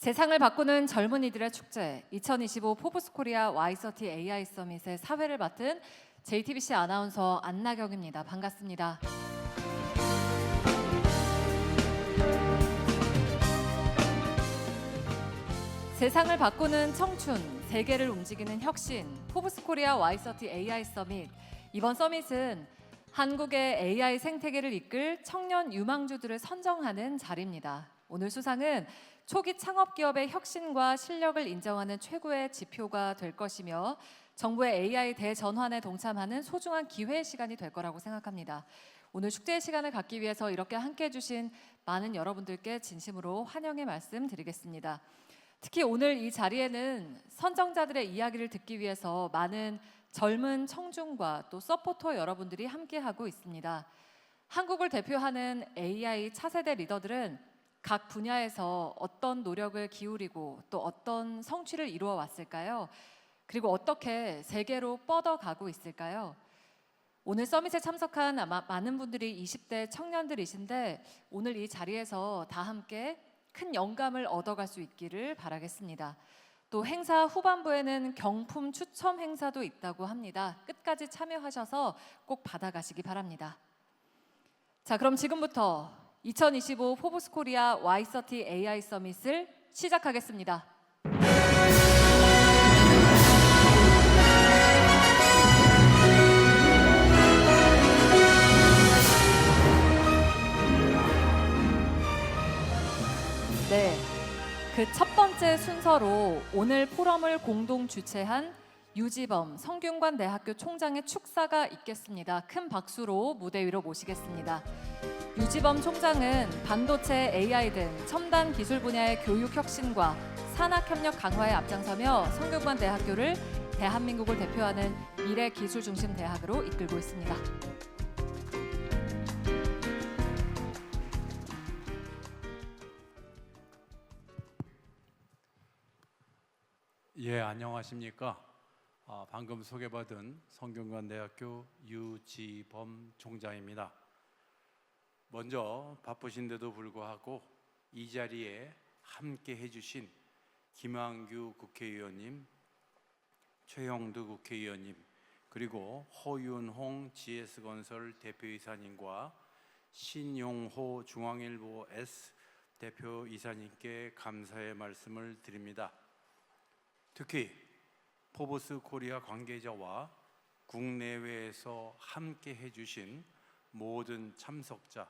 세상을 바꾸는 젊은이들의 축제 2025 포브스 코리아 Y30 AI 서밋의 사회를 맡은 JTBC 아나운서 안나경입니다. 반갑습니다. 세상을 바꾸는 청춘, 세계를 움직이는 혁신, 포브스 코리아 Y30 AI 서밋. 이번 서밋은 한국의 AI 생태계를 이끌 청년 유망주들을 선정하는 자리입니다. 오늘 수상은 초기 창업 기업의 혁신과 실력을 인정하는 최고의 지표가 될 것이며 정부의 AI 대전환에 동참하는 소중한 기회의 시간이 될 거라고 생각합니다. 오늘 축제의 시간을 갖기 위해서 이렇게 함께해 주신 많은 여러분들께 진심으로 환영의 말씀 드리겠습니다. 특히 오늘 이 자리에는 선정자들의 이야기를 듣기 위해서 많은 젊은 청중과 또 서포터 여러분들이 함께하고 있습니다. 한국을 대표하는 AI 차세대 리더들은 각 분야에서 어떤 노력을 기울이고 또 어떤 성취를 이루어 왔을까요? 그리고 어떻게 세계로 뻗어가고 있을까요? 오늘 서밋에 참석한 많은 분들이 20대 청년들이신데 오늘 이 자리에서 다 함께 큰 영감을 얻어갈 수 있기를 바라겠습니다. 또 행사 후반부에는 경품 추첨 행사도 있다고 합니다. 끝까지 참여하셔서 꼭 받아가시기 바랍니다. 자, 그럼 지금부터 2025 포브스 코리아 Y30 AI 서밋을 시작하겠습니다. 네, 그 첫 번째 순서로 오늘 포럼을 공동 주최한 유지범 성균관대학교 총장의 축사가 있겠습니다. 큰 박수로 무대 위로 모시겠습니다. 유지범 총장은 반도체, AI 등 첨단 기술 분야의 교육 혁신과 산학 협력 강화에 앞장서며 성균관대학교를 대한민국을 대표하는 미래 기술 중심 대학으로 이끌고 있습니다. 예, 안녕하십니까? 방금 소개받은 성균관대학교 유지범 총장입니다. 먼저 바쁘신데도 불구하고 이 자리에 함께 해주신 김한규 국회의원님, 최영두 국회의원님, 그리고 허윤홍 GS건설 대표이사님과 신용호 중앙일보 S 대표이사님께 감사의 말씀을 드립니다. 특히 포브스 코리아 관계자와 국내외에서 함께 해주신 모든 참석자,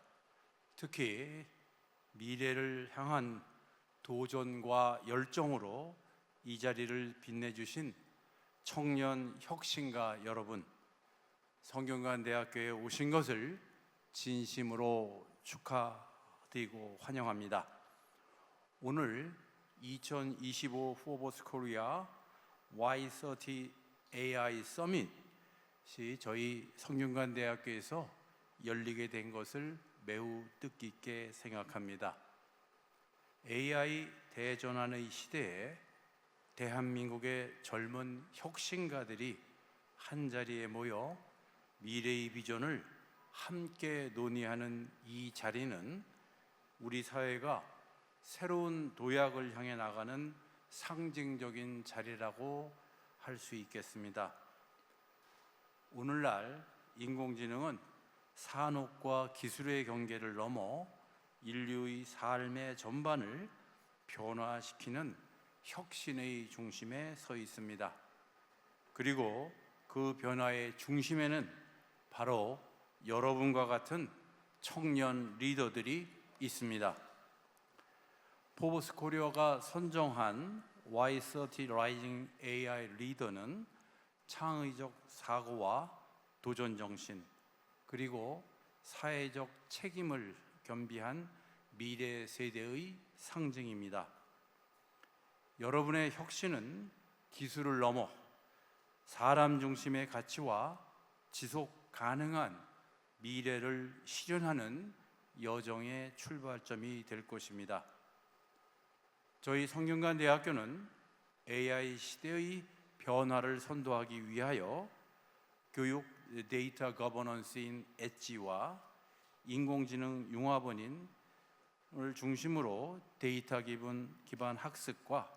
특히 미래를 향한 도전과 열정으로 이 자리를 빛내주신 청년 혁신가 여러분, 성균관대학교에 오신 것을 진심으로 축하드리고 환영합니다. 오늘 2025 포브스 코리아 Y30 AI 서밋이 저희 성균관대학교에서 열리게 된 것을 매우 뜻깊게 생각합니다. AI 대전환의 시대에 대한민국의 젊은 혁신가들이 한자리에 모여 미래의 비전을 함께 논의하는 이 자리는 우리 사회가 새로운 도약을 향해 나가는 상징적인 자리라고 할 수 있겠습니다. 오늘날 인공지능은 산업과 기술의 경계를 넘어 인류의 삶의 전반을 변화시키는 혁신의 중심에 서 있습니다. 그리고 그 변화의 중심에는 바로 여러분과 같은 청년 리더들이 있습니다. 포브스 코리아가 선정한 Y30 라이징 AI 리더는 창의적 사고와 도전 정신, 그리고 사회적 책임을 겸비한 미래 세대의 상징입니다. 여러분의 혁신은 기술을 넘어 사람 중심의 가치와 지속 가능한 미래를 실현하는 여정의 출발점이 될 것입니다. 저희 성균관대학교는 AI 시대의 변화를 선도하기 위하여 교육 데이터 거버넌스인 엣지와 인공지능 융합원인 중심으로 데이터 기반 학습과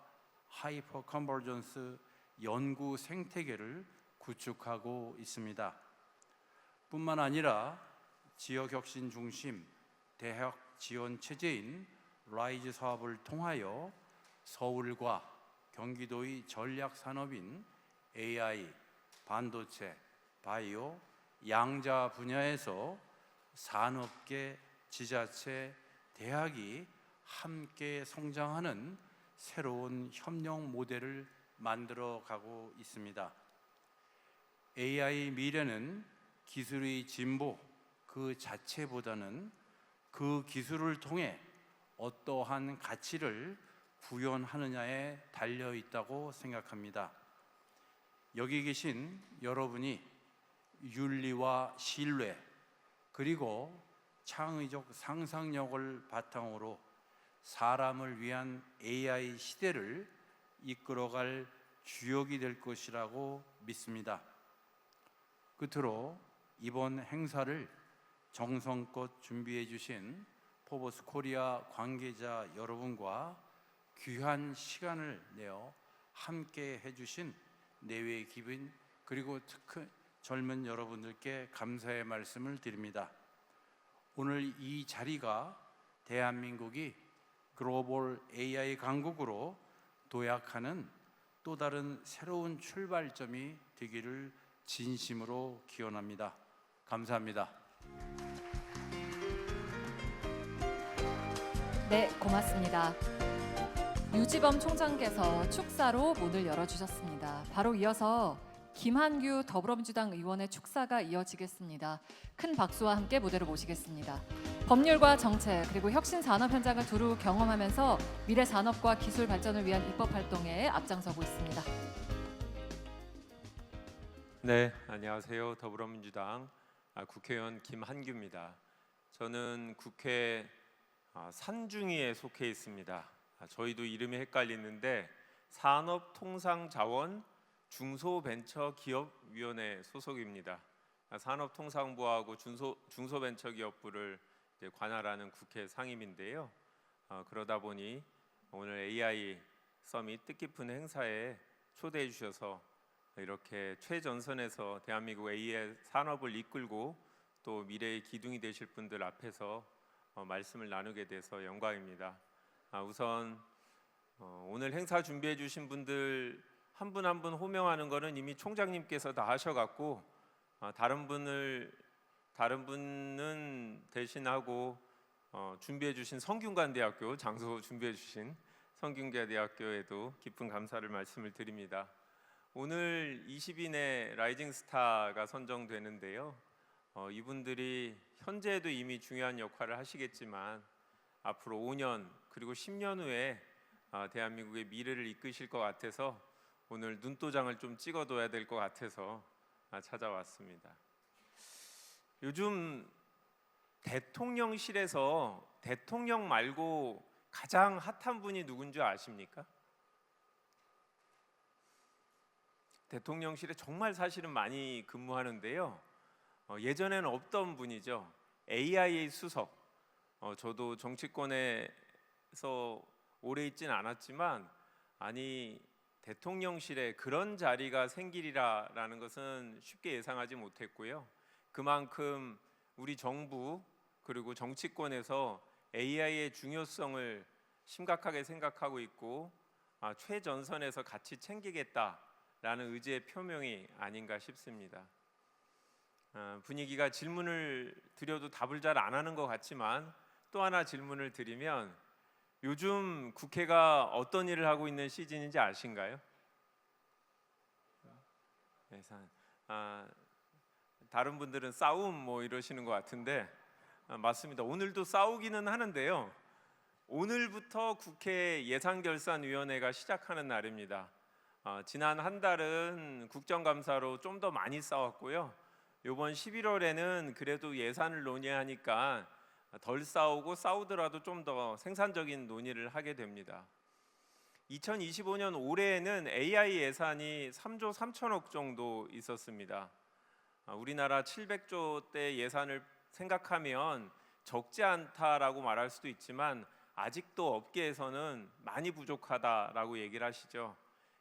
하이퍼 컨버전스 연구 생태계를 구축하고 있습니다. 뿐만 아니라 지역 혁신 중심 대학 지원 체제인 라이즈 사업을 통하여 서울과 경기도의 전략 산업인 AI, 반도체, 바이오, 양자 분야에서 산업계, 지자체, 대학이 함께 성장하는 새로운 협력 모델을 만들어 가고 있습니다. AI 미래는 기술의 진보 그 자체보다는 그 기술을 통해 어떠한 가치를 구현하느냐에 달려 있다고 생각합니다. 여기 계신 여러분이 윤리와 신뢰 그리고 창의적 상상력을 바탕으로 사람을 위한 AI 시대를 이끌어갈 주역이 될 것이라고 믿습니다. 끝으로 이번 행사를 정성껏 준비해 주신 포브스 코리아 관계자 여러분과 귀한 시간을 내어 함께 해주신 내외 기빈 그리고 특히 젊은 여러분들께 감사의 말씀을 드립니다. 오늘 이 자리가 대한민국이 글로벌 AI 강국으로 도약하는 또 다른 새로운 출발점이 되기를 진심으로 기원합니다. 감사합니다. 네, 고맙습니다. 유지범 총장께서 축사로 문을 열어주셨습니다. 바로 이어서 김한규 더불어민주당 의원의 축사가 이어지겠습니다. 큰 박수와 함께 무대로 모시겠습니다. 법률과 정책 그리고 혁신 산업 현장을 두루 경험하면서 미래 산업과 기술 발전을 위한 입법 활동에 앞장서고 있습니다. 네, 안녕하세요. 더불어민주당 국회의원 김한규입니다. 저는 국회 산중위에 속해 있습니다. 저희도 이름이 헷갈리는데 산업통상자원 중소벤처기업위원회 소속입니다. 산업통상부하고 중소벤처기업부를 관할하는 국회 상임인데요. 그러다 보니 오늘 AI 서밋 뜻깊은 행사에 초대해 주셔서 이렇게 최전선에서 대한민국 AI 산업을 이끌고 또 미래의 기둥이 되실 분들 앞에서 말씀을 나누게 돼서 영광입니다. 우선 오늘 행사 준비해 주신 분들 한 분 한 분 호명하는 거는 이미 총장님께서 다 하셔갖고 다른 분은 대신하고 준비해 주신 성균관대학교 장소 준비해 주신 성균관대학교에도 깊은 감사를 말씀을 드립니다. 오늘 20인의 라이징 스타가 선정되는데요. 이분들이 현재에도 이미 중요한 역할을 하시겠지만 앞으로 5년 그리고 10년 후에 대한민국의 미래를 이끄실 것 같아서 오늘 눈도장을 좀 찍어둬야 될 것 같아서 찾아왔습니다. 요즘 대통령실에서 대통령 말고 가장 핫한 분이 누군지 아십니까? 대통령실에 정말 사실은 많이 근무하는데요. 예전에는 없던 분이죠. AI의 수석. 저도 정치권에서 오래 있진 않았지만 대통령실에 그런 자리가 생기리라라는 것은 쉽게 예상하지 못했고요. 그만큼 우리 정부 그리고 정치권에서 AI의 중요성을 심각하게 생각하고 있고 최전선에서 같이 챙기겠다라는 의지의 표명이 아닌가 싶습니다. 분위기가 질문을 드려도 답을 잘 안 하는 것 같지만 또 하나 질문을 드리면 요즘 국회가 어떤 일을 하고 있는 시즌인지 아신가요? 다른 분들은 싸움 뭐 이러시는 것 같은데 맞습니다. 오늘도 싸우기는 하는데요. 오늘부터 국회 예산결산위원회가 시작하는 날입니다. 지난 한 달은 국정감사로 좀 더 많이 싸웠고요. 이번 11월에는 그래도 예산을 논의하니까 덜 싸우고 싸우더라도 좀 더 생산적인 논의를 하게 됩니다. 2025년 올해에는 AI 예산이 3조 3천억 정도 있었습니다. 우리나라 700조 대 예산을 생각하면 적지 않다라고 말할 수도 있지만 아직도 업계에서는 많이 부족하다라고 얘기를 하시죠.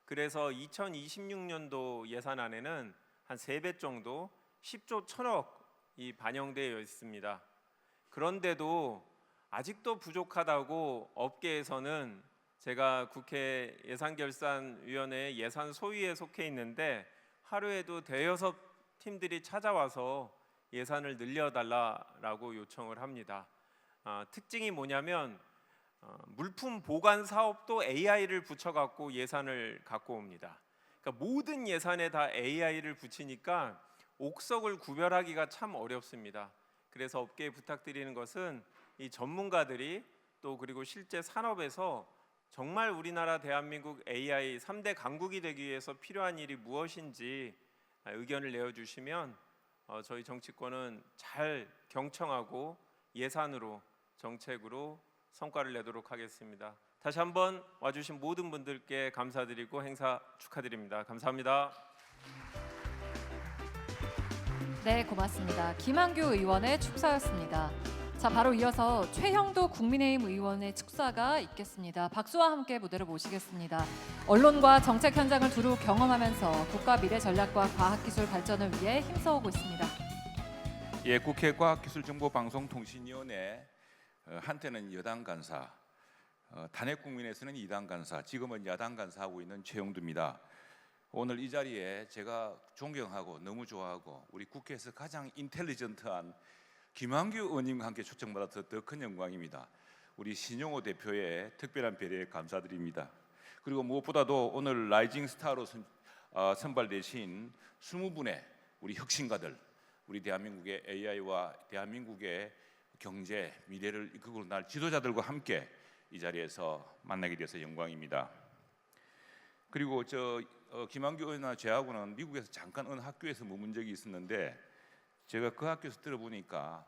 그래서 2026년도 예산안에는 한 3배 정도 10조 1,000억이 반영되어 있습니다. 그런데도 아직도 부족하다고 업계에서는, 제가 국회 예산결산위원회 예산 소위에 속해 있는데 하루에도 대여섯 팀들이 찾아와서 예산을 늘려달라고 요청을 합니다. 특징이 뭐냐면 물품 보관 사업도 AI를 붙여갖고 예산을 갖고 옵니다. 그러니까 모든 예산에 다 AI를 붙이니까 옥석을 구별하기가 참 어렵습니다. 그래서 업계에 부탁드리는 것은 이 전문가들이 또 그리고 실제 산업에서 정말 우리나라 대한민국 AI 3대 강국이 되기 위해서 필요한 일이 무엇인지 의견을 내어주시면 저희 정치권은 잘 경청하고 예산으로, 정책으로 성과를 내도록 하겠습니다. 다시 한번 와주신 모든 분들께 감사드리고 행사 축하드립니다. 감사합니다. 네, 고맙습니다. 김한규 의원의 축사였습니다. 자, 바로 이어서 최형도 국민의힘 의원의 축사가 있겠습니다. 박수와 함께 무대로 모시겠습니다. 언론과 정책 현장을 두루 경험하면서 국가 미래 전략과 과학기술 발전을 위해 힘써오고 있습니다. 예, 국회 과학기술정보방송통신위원회 한때는 여당 간사, 탄핵국민에서는 2당 간사, 지금은 야당 간사하고 있는 최형두입니다. 오늘 이 자리에 제가 존경하고 너무 좋아하고 우리 국회에서 가장 인텔리전트한 김한규 의원님과 함께 초청받아서 더 큰 영광입니다. 우리 신용호 대표의 특별한 배려에 감사드립니다. 그리고 무엇보다도 오늘 라이징 스타로 선발되신 20분의 우리 혁신가들, 우리 대한민국의 AI와 대한민국의 경제, 미래를 이끌고 날 지도자들과 함께 이 자리에서 만나게 돼서 영광입니다. 그리고 김한규 의원이나 저하고는 미국에서 잠깐 어느 학교에서 머문 적이 있었는데 제가 그 학교에서 들어보니까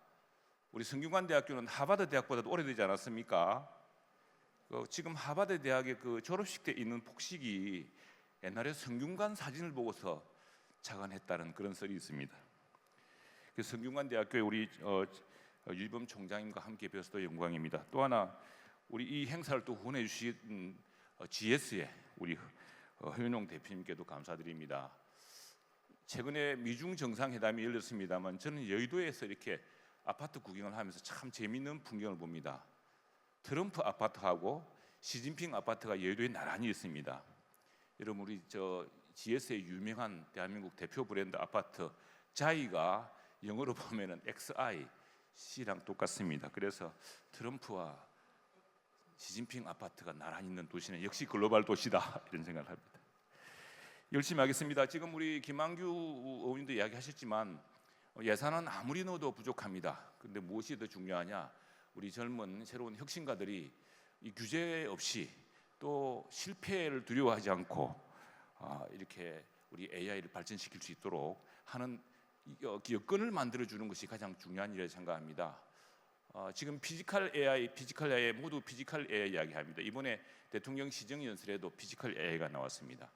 우리 성균관 대학교는 하버드 대학보다도 오래되지 않았습니까? 지금 하버드 대학의 그 졸업식 때 있는 복식이 옛날에 성균관 사진을 보고서 착안했다는 그런 썰이 있습니다. 그 성균관 대학교에 우리 유범 총장님과 함께 뵈어서도 영광입니다. 또 하나 우리 이 행사를 또 후원해 주신 GS의 우리 허윤용 대표님께도 감사드립니다. 최근에 미중 정상회담이 열렸습니다만 저는 여의도에서 이렇게 아파트 구경을 하면서 참 재미있는 풍경을 봅니다. 트럼프 아파트하고 시진핑 아파트가 여의도에 나란히 있습니다. 여러분 우리 GS의 유명한 대한민국 대표 브랜드 아파트 자이가 영어로 보면은 XIC랑 똑같습니다. 그래서 트럼프와 시진핑 아파트가 나란히 있는 도시는 역시 글로벌 도시다 이런 생각을 합니다. 열심히 하겠습니다. 지금 우리 김한규 의원님도 이야기하셨지만 예산은 아무리 넣어도 부족합니다. 그런데 무엇이 더 중요하냐? 우리 젊은 새로운 혁신가들이 이 규제 없이 또 실패를 두려워하지 않고 이렇게 우리 AI를 발전시킬 수 있도록 하는 여건을 만들어주는 것이 가장 중요한 일이라고 생각합니다. 지금 피지컬 AI 모두 피지컬 AI 이야기합니다. 이번에 대통령 시정연설에도 피지컬 AI가 나왔습니다.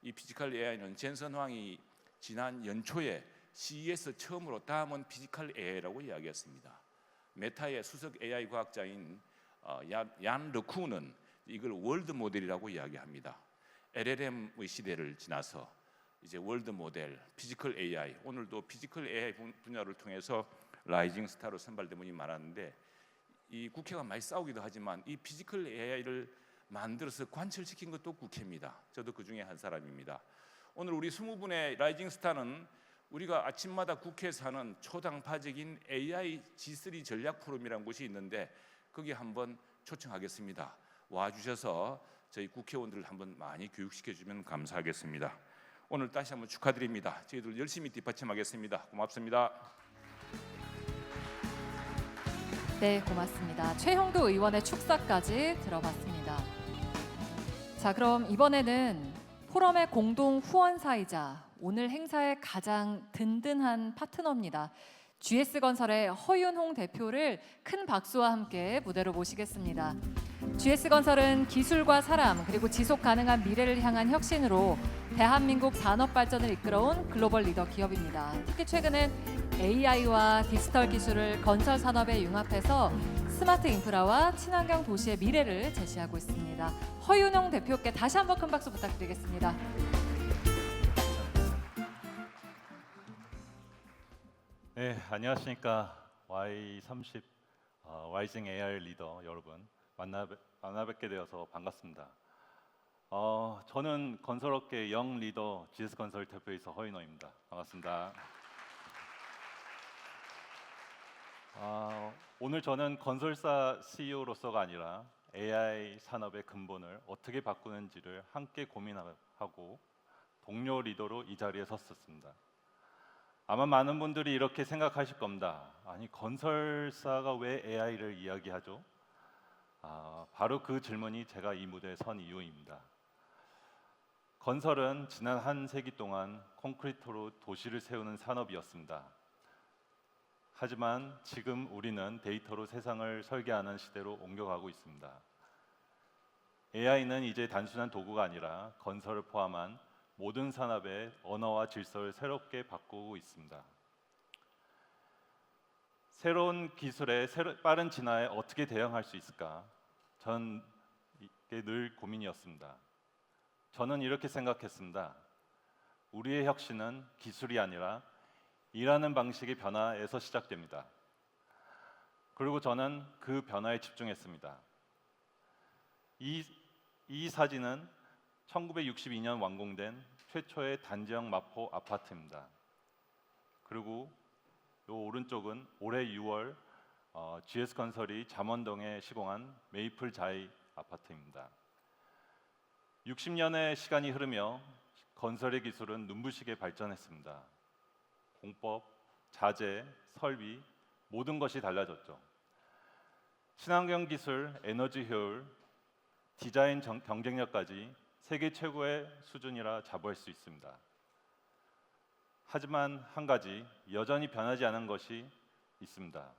이 피지컬 AI는 젠슨 황이 지난 연초에 CES 처음으로 다음은 피지컬 AI라고 이야기했습니다. 메타의 수석 AI 과학자인 얀 르쿠는 이걸 월드 모델이라고 이야기합니다. LLM의 시대를 지나서 이제 월드 모델, 피지컬 AI, 오늘도 피지컬 AI 분야를 통해서 라이징 스타로 선발된 분이 많았는데 이 국회가 많이 싸우기도 하지만 이 피지컬 AI를 만들어서 관철시킨 것도 국회입니다. 저도 그 중에 한 사람입니다. 오늘 우리 20분의 라이징 스타는 우리가 아침마다 국회에서 하는 초당파적인 AI G3 전략 포럼이라는 곳이 있는데 거기 한번 초청하겠습니다. 와주셔서 저희 국회의원들을 한번 많이 교육시켜주면 감사하겠습니다. 오늘 다시 한번 축하드립니다. 저희들 열심히 뒷받침하겠습니다. 고맙습니다. 네, 고맙습니다. 최형도 의원의 축사까지 들어봤습니다. 자, 그럼 이번에는 포럼의 공동 후원사이자 오늘 행사의 가장 든든한 파트너입니다. GS건설의 허윤홍 대표를 큰 박수와 함께 무대로 모시겠습니다. GS건설은 기술과 사람 그리고 지속 가능한 미래를 향한 혁신으로 대한민국 산업 발전을 이끌어온 글로벌 리더 기업입니다. 특히 최근엔 AI와 디지털 기술을 건설 산업에 융합해서 스마트 인프라와 친환경 도시의 미래를 제시하고 있습니다. 허윤영 대표께 다시 한번 큰 박수 부탁드리겠습니다. 네, 안녕하십니까. Y30 와이징 AI 리더 여러분 만나 뵙게 되어서 반갑습니다. 저는 건설업계 영 리더 GS건설 대표이사 허인호입니다. 반갑습니다. 오늘 저는 건설사 CEO로서가 아니라 AI 산업의 근본을 어떻게 바꾸는지를 함께 고민하고 동료 리더로 이 자리에 섰습니다. 아마 많은 분들이 이렇게 생각하실 겁니다. 아니, 건설사가 왜 AI를 이야기하죠? 바로 그 질문이 제가 이 무대에 선 이유입니다. 건설은 지난 한 세기 동안 콘크리트로 도시를 세우는 산업이었습니다. 하지만 지금 우리는 데이터로 세상을 설계하는 시대로 옮겨가고 있습니다. AI는 이제 단순한 도구가 아니라 건설을 포함한 모든 산업의 언어와 질서를 새롭게 바꾸고 있습니다. 새로운 기술의 빠른 진화에 어떻게 대응할 수 있을까? 전 이게 늘 고민이었습니다. 저는 이렇게 생각했습니다. 우리의 혁신은 기술이 아니라 일하는 방식의 변화에서 시작됩니다. 그리고 저는 그 변화에 집중했습니다. 이 사진은 1962년 완공된 최초의 단지형 마포 아파트입니다. 그리고 이 오른쪽은 올해 6월 GS건설이 잠원동에 시공한 메이플 자이 아파트입니다. 60년의 시간이 흐르며 건설의 기술은 눈부시게 발전했습니다. 공법, 자재, 설비 모든 것이 달라졌죠. 친환경 기술, 에너지 효율, 디자인 경쟁력까지 세계 최고의 수준이라 자부할 수 있습니다. 하지만 한 가지 여전히 변하지 않은 것이 있습니다.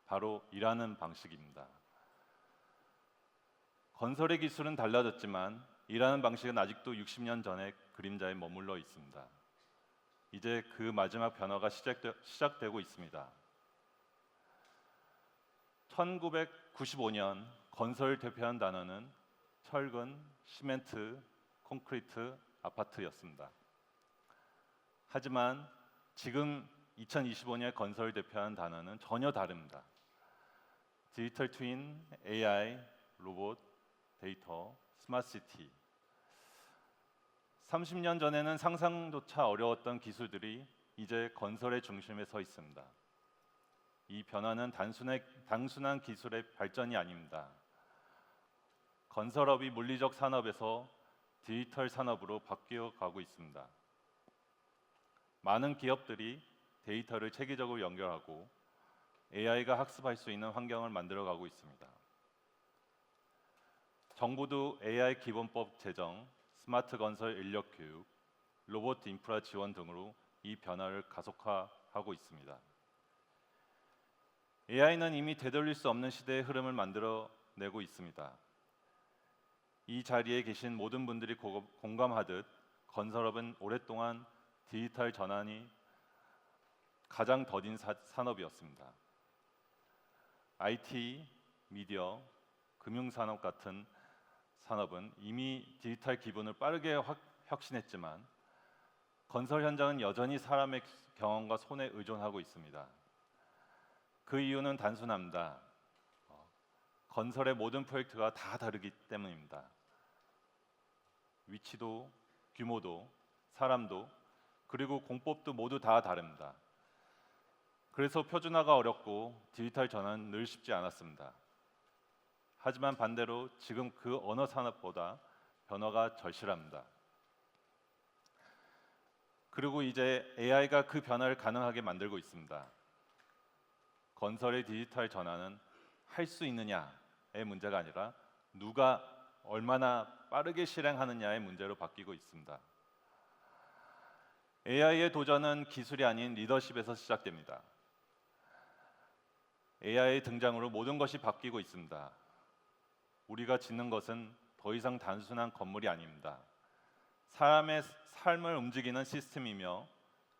바로 일하는 방식입니다. 건설의 기술은 달라졌지만 일하는 방식은 아직도 60년 전의 그림자에 머물러 있습니다. 이제 그 마지막 변화가 시작되고 있습니다. 1995년 건설을 대표한 단어는 철근, 시멘트, 콘크리트, 아파트였습니다. 하지만 지금 2025년 건설을 대표하는 단어는 전혀 다릅니다. 디지털 트윈, AI, 로봇, 데이터, 스마트 시티. 30년 전에는 상상조차 어려웠던 기술들이 이제 건설의 중심에 서 있습니다. 이 변화는 단순한 기술의 발전이 아닙니다. 건설업이 물리적 산업에서 디지털 산업으로 바뀌어 가고 있습니다. 많은 기업들이 데이터를 체계적으로 연결하고 AI가 학습할 수 있는 환경을 만들어 가고 있습니다. 정부도 AI 기본법 제정, 스마트 건설 인력 교육, 로봇 인프라 지원 등으로 이 변화를 가속화하고 있습니다. AI는 이미 되돌릴 수 없는 시대의 흐름을 만들어내고 있습니다. 이 자리에 계신 모든 분들이 공감하듯 건설업은 오랫동안 디지털 전환이 가장 더딘 산업이었습니다. IT, 미디어, 금융산업 같은 산업은 이미 디지털 기본을 빠르게 혁신했지만 건설 현장은 여전히 사람의 경험과 손에 의존하고 있습니다. 그 이유는 단순합니다. 건설의 모든 프로젝트가 다 다르기 때문입니다. 위치도, 규모도, 사람도, 그리고 공법도 모두 다 다릅니다. 그래서 표준화가 어렵고 디지털 전환은 늘 쉽지 않았습니다. 하지만 반대로 지금 그 어느 산업보다 변화가 절실합니다. 그리고 이제 AI가 그 변화를 가능하게 만들고 있습니다. 건설의 디지털 전환은 할 수 있느냐의 문제가 아니라 누가 얼마나 빠르게 실행하느냐의 문제로 바뀌고 있습니다. AI의 도전은 기술이 아닌 리더십에서 시작됩니다. AI의 등장으로 모든 것이 바뀌고 있습니다. 우리가 짓는 것은 더 이상 단순한 건물이 아닙니다. 사람의 삶을 움직이는 시스템이며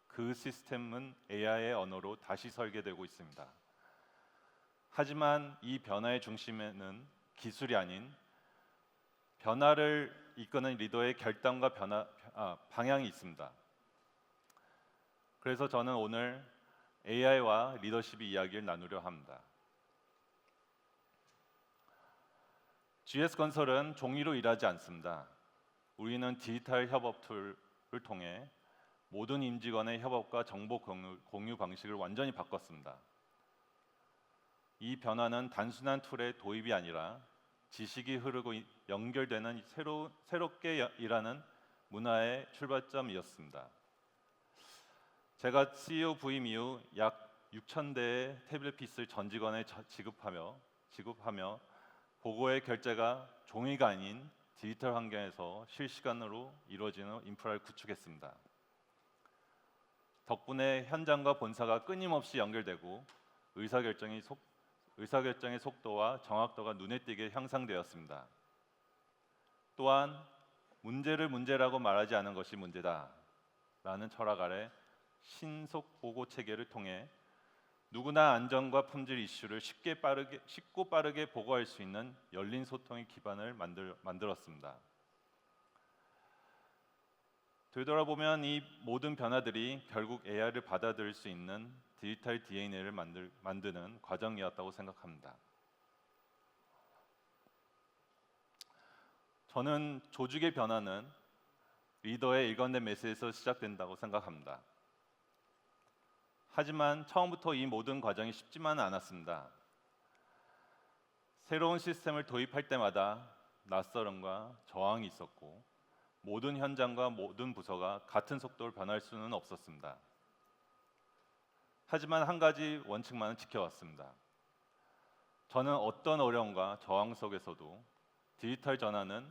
그 시스템은 AI의 언어로 다시 설계되고 있습니다. 하지만 이 변화의 중심에는 기술이 아닌 변화를 이끄는 리더의 결단과 방향이 있습니다. 그래서 저는 오늘 AI와 리더십의 이야기를 나누려 합니다. GS건설은 종이로 일하지 않습니다. 우리는 디지털 협업 툴을 통해 모든 임직원의 협업과 정보 공유 방식을 완전히 바꿨습니다. 이 변화는 단순한 툴의 도입이 아니라 지식이 흐르고 연결되는 새롭게 일하는 문화의 출발점이었습니다. 제가 CEO 부임 이후 약 6,000대의 태블릿 PC를 전 직원에 지급하며 보고의 결제가 종이가 아닌 디지털 환경에서 실시간으로 이루어지는 인프라를 구축했습니다. 덕분에 현장과 본사가 끊임없이 연결되고 의사결정의 속도와 정확도가 눈에 띄게 향상되었습니다. 또한 문제를 문제라고 말하지 않은 것이 문제다라는 철학 아래 신속 보고 체계를 통해 누구나 안전과 품질 이슈를 쉽고 빠르게 보고할 수 있는 열린 소통의 기반을 만들었습니다. 되돌아보면 이 모든 변화들이 결국 AI를 받아들일 수 있는 디지털 DNA를 만드는 과정이었다고 생각합니다. 저는 조직의 변화는 리더의 일관된 메시지에서 시작된다고 생각합니다. 하지만 처음부터 이 모든 과정이 쉽지만은 않았습니다. 새로운 시스템을 도입할 때마다 낯설음과 저항이 있었고 모든 현장과 모든 부서가 같은 속도로 변할 수는 없었습니다. 하지만 한 가지 원칙만은 지켜왔습니다. 저는 어떤 어려움과 저항 속에서도 디지털 전환은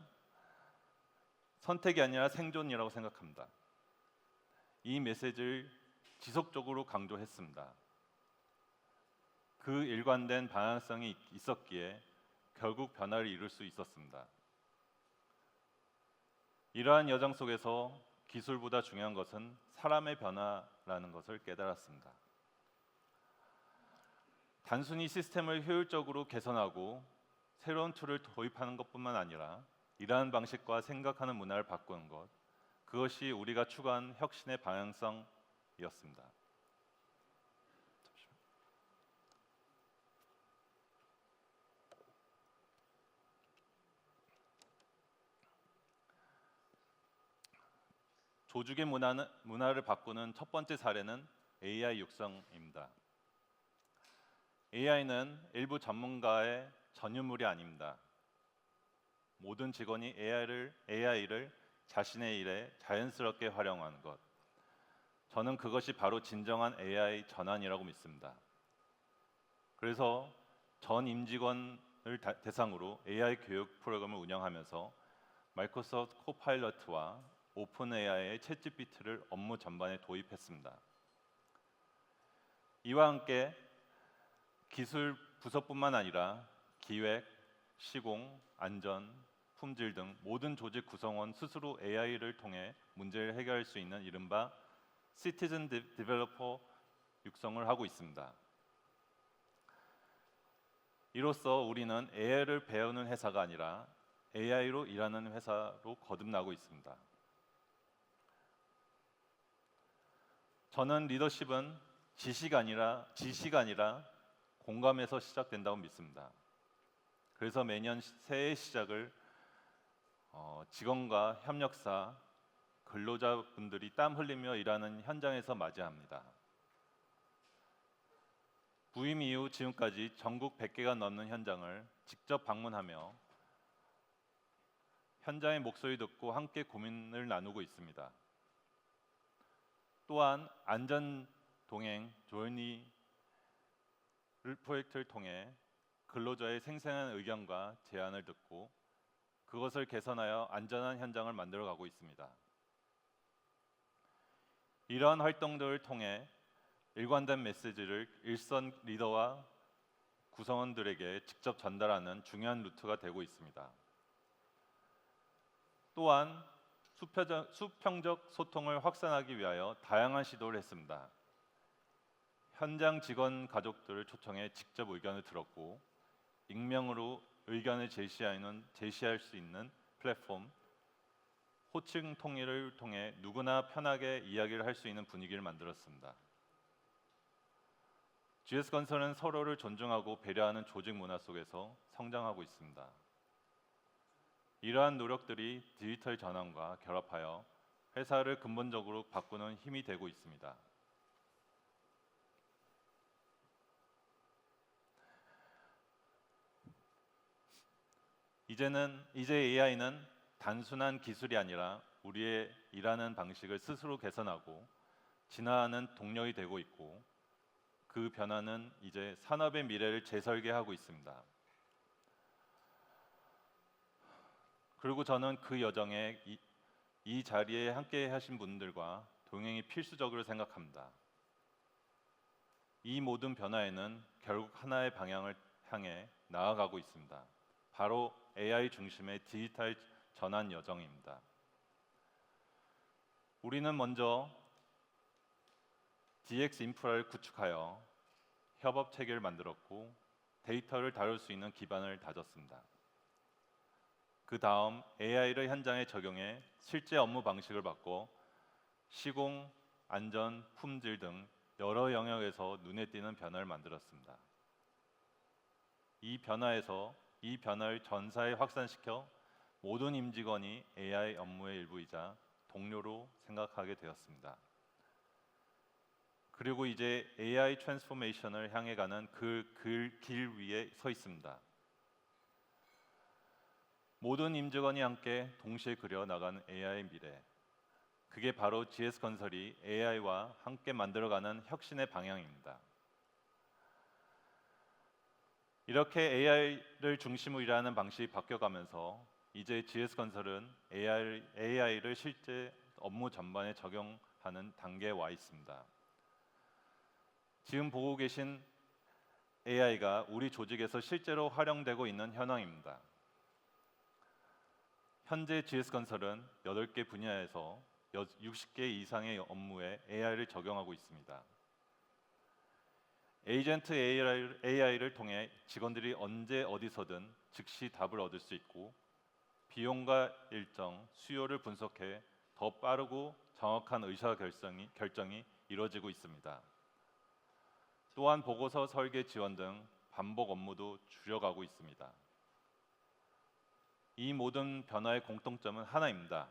선택이 아니라 생존이라고 생각합니다. 이 메시지를 지속적으로 강조했습니다. 그 일관된 방향성이 있었기에 결국 변화를 이룰 수 있었습니다. 이러한 여정 속에서 기술보다 중요한 것은 사람의 변화라는 것을 깨달았습니다. 단순히 시스템을 효율적으로 개선하고 새로운 툴을 도입하는 것뿐만 아니라 일하는 방식과 생각하는 문화를 바꾸는 것, 그것이 우리가 추구한 혁신의 방향성이었습니다. 조직의 문화를 바꾸는 첫 번째 사례는 AI 육성입니다. AI는 일부 전문가의 전유물이 아닙니다. 모든 직원이 AI를 자신의 일에 자연스럽게 활용하는 것. 저는 그것이 바로 진정한 AI 전환이라고 믿습니다. 그래서 전 임직원을 대상으로 AI 교육 프로그램을 운영하면서 마이크로소프트 코파일럿과 오픈 AI의 챗GPT를 업무 전반에 도입했습니다. 이와 함께 기술 부서뿐만 아니라 기획, 시공, 안전, 품질 등 모든 조직 구성원 스스로 AI를 통해 문제를 해결할 수 있는 이른바 시티즌 디벨로퍼 육성을 하고 있습니다. 이로써 우리는 AI를 배우는 회사가 아니라 AI로 일하는 회사로 거듭나고 있습니다. 저는 리더십은 지시가 아니라 공감에서 시작된다고 믿습니다. 그래서 매년 새해 시작을 직원과 협력사, 근로자분들이 땀 흘리며 일하는 현장에서 맞이합니다. 부임 이후 지금까지 전국 100개가 넘는 현장을 직접 방문하며 현장의 목소리 듣고 함께 고민을 나누고 있습니다. 또한 안전 동행 조연이 프로젝트를 통해 근로자의 생생한 의견과 제안을 듣고 그것을 개선하여 안전한 현장을 만들어가고 있습니다. 이러한 활동들을 통해 일관된 메시지를 일선 리더와 구성원들에게 직접 전달하는 중요한 루트가 되고 있습니다. 또한 수평적 소통을 확산하기 위하여 다양한 시도를 했습니다. 현장 직원 가족들을 초청해 직접 의견을 들었고 익명으로 의견을 제시할 수 있는 플랫폼 호칭 통일을 통해 누구나 편하게 이야기를 할 수 있는 분위기를 만들었습니다. GS건설은 서로를 존중하고 배려하는 조직 문화 속에서 성장하고 있습니다. 이러한 노력들이 디지털 전환과 결합하여 회사를 근본적으로 바꾸는 힘이 되고 있습니다. 이제 AI는 단순한 기술이 아니라 우리의 일하는 방식을 스스로 개선하고 진화하는 동력이 되고 있고 그 변화는 이제 산업의 미래를 재설계하고 있습니다. 그리고 저는 그 여정에 이 자리에 함께 하신 분들과 동행이 필수적으로 생각합니다. 이 모든 변화에는 결국 하나의 방향을 향해 나아가고 있습니다. 바로 AI 중심의 디지털 전환 여정입니다. 우리는 먼저 DX 인프라를 구축하여 협업 체계를 만들었고 데이터를 다룰 수 있는 기반을 다졌습니다. 그 다음 AI를 현장에 적용해 실제 업무 방식을 바꿔 시공, 안전, 품질 등 여러 영역에서 눈에 띄는 변화를 만들었습니다. 이 변화를 전사에 확산시켜 모든 임직원이 AI 업무의 일부이자 동료로 생각하게 되었습니다. 그리고 이제 AI 트랜스포메이션을 향해 가는 그 길 위에 서 있습니다. 모든 임직원이 함께 동시에 그려 나가는 AI 미래. 그게 바로 GS건설이 AI와 함께 만들어가는 혁신의 방향입니다. 이렇게 AI를 중심으로 일하는 방식이 바뀌어가면서 이제 GS건설은 AI를 실제 업무 전반에 적용하는 단계에 와 있습니다. 지금 보고 계신 AI가 우리 조직에서 실제로 활용되고 있는 현황입니다. 현재 GS건설은 8개 분야에서 60개 이상의 업무에 AI를 적용하고 있습니다. 에이전트 AI를 통해 직원들이 언제 어디서든 즉시 답을 얻을 수 있고 비용과 일정, 수요를 분석해 더 빠르고 정확한 의사결정이 이루어지고 있습니다. 또한 보고서 설계 지원 등 반복 업무도 줄여가고 있습니다. 이 모든 변화의 공통점은 하나입니다.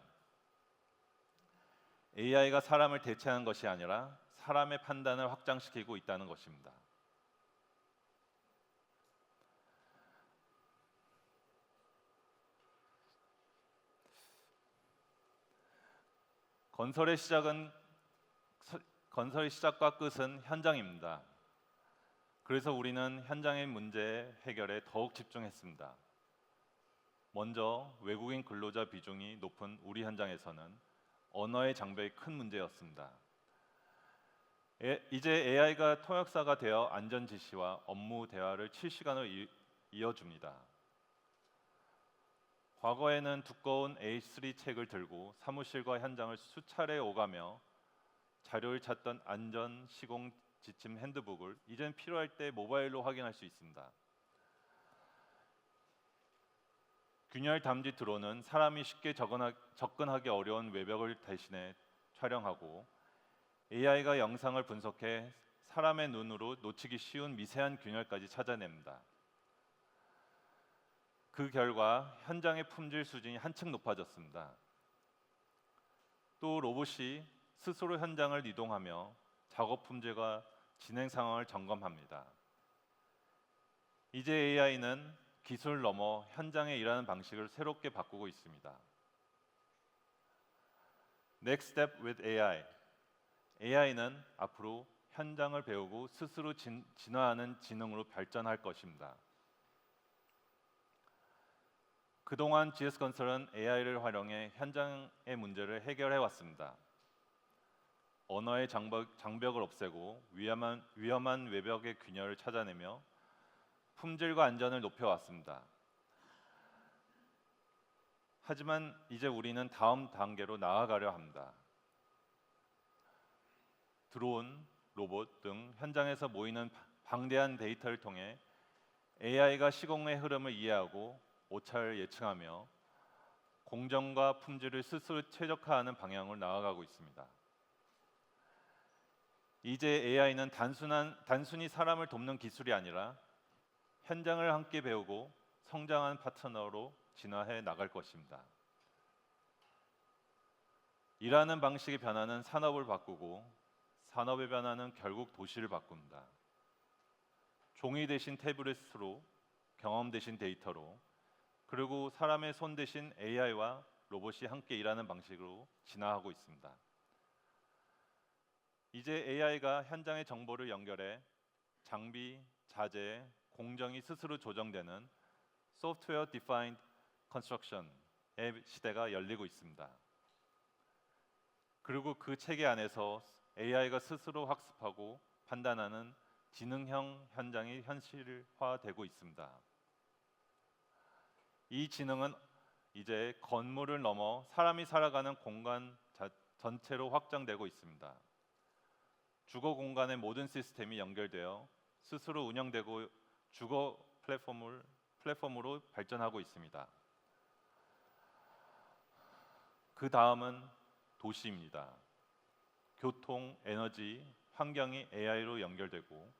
AI가 사람을 대체하는 것이 아니라 사람의 판단을 확장시키고 있다는 것입니다. 건설의 시작과 끝은 현장입니다. 그래서 우리는 현장의 문제 해결에 더욱 집중했습니다. 먼저 외국인 근로자 비중이 높은 우리 현장에서는 언어의 장벽이 큰 문제였습니다. 이제 AI가 통역사가 되어 안전 지시와 업무 대화를 실시간으로 이어줍니다. 과거에는 두꺼운 A3 책을 들고 사무실과 현장을 수차례 오가며 자료를 찾던 안전 시공 지침 핸드북을 이젠 필요할 때 모바일로 확인할 수 있습니다. 균열 담지 드론은 사람이 쉽게 접근하기 어려운 외벽을 대신해 촬영하고 AI가 영상을 분석해 사람의 눈으로 놓치기 쉬운 미세한 균열까지 찾아냅니다. 그 결과 현장의 품질 수준이 한층 높아졌습니다. 또 로봇이 스스로 현장을 이동하며 작업 품질과 진행 상황을 점검합니다. 이제 AI는 기술을 넘어 현장에 일하는 방식을 새롭게 바꾸고 있습니다. Next step with AI. AI는 앞으로 현장을 배우고 스스로 진화하는 지능으로 발전할 것입니다. 그동안 GS건설은 AI를 활용해 현장의 문제를 해결해 왔습니다. 언어의 장벽을 없애고 위험한 외벽의 균열을 찾아내며 품질과 안전을 높여왔습니다. 하지만 이제 우리는 다음 단계로 나아가려 합니다. 드론, 로봇 등 현장에서 모이는 방대한 데이터를 통해 AI가 시공의 흐름을 이해하고 오차를 예측하며 공정과 품질을 스스로 최적화하는 방향으로 나아가고 있습니다. 이제 AI는 단순히 사람을 돕는 기술이 아니라 현장을 함께 배우고 성장하는 파트너로 진화해 나갈 것입니다. 일하는 방식의 변화는 산업을 바꾸고 산업의 변화는 결국 도시를 바꿉니다. 종이 대신 태블릿으로, 경험 대신 데이터로, 그리고 사람의 손 대신 AI와 로봇이 함께 일하는 방식으로 진화하고 있습니다. 이제 AI가 현장의 정보를 연결해 장비, 자재, 공정이 스스로 조정되는 Software Defined Construction의 시대가 열리고 있습니다. 그리고 그 체계 안에서 AI가 스스로 학습하고 판단하는 지능형 현장이 현실화되고 있습니다. 이 지능은 이제 건물을 넘어 사람이 살아가는 공간 전체로 확장되고 있습니다. 주거 공간의 모든 시스템이 연결되어 스스로 운영되고 주거 플랫폼으로 발전하고 있습니다. 그 다음은 도시입니다. 교통, 에너지, 환경이 AI로 연결되고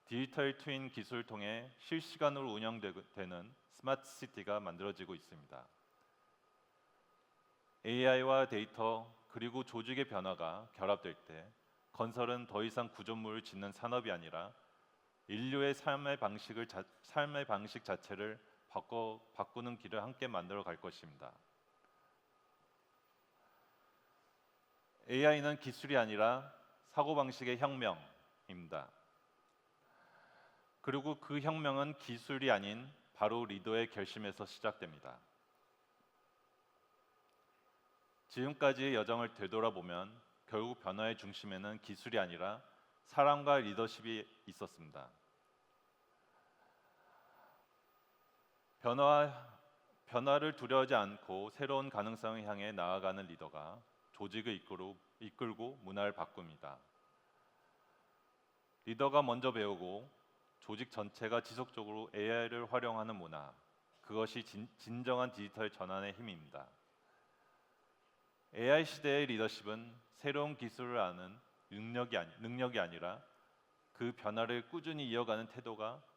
디지털 트윈 기술을 통해 실시간으로 운영되는 스마트 시티가 만들어지고 있습니다. AI와 데이터 그리고 조직의 변화가 결합될 때 건설은 더 이상 구조물을 짓는 산업이 아니라 인류의 삶의 방식 자체를 바꾸는 길을 함께 만들어 갈 것입니다. AI는 기술이 아니라 사고방식의 혁명입니다. 그리고 그 혁명은 기술이 아닌 바로 리더의 결심에서 시작됩니다. 지금까지의 여정을 되돌아보면 결국 변화의 중심에는 기술이 아니라 사람과 리더십이 있었습니다. 변화를 두려워하지 않고 새로운 가능성을 향해 나아가는 리더가 조직을 이끌고 문화를 바꿉니다. 리더가 먼저 배우고 조직 전체가 지속적으로 AI를 활용하는 문화, 그것이 진정한 디지털 전환의 힘입니다. AI 시대의 리더십은 새로운 기술을 아는 능력이 아니라 그 변화를 꾸준히 이어가는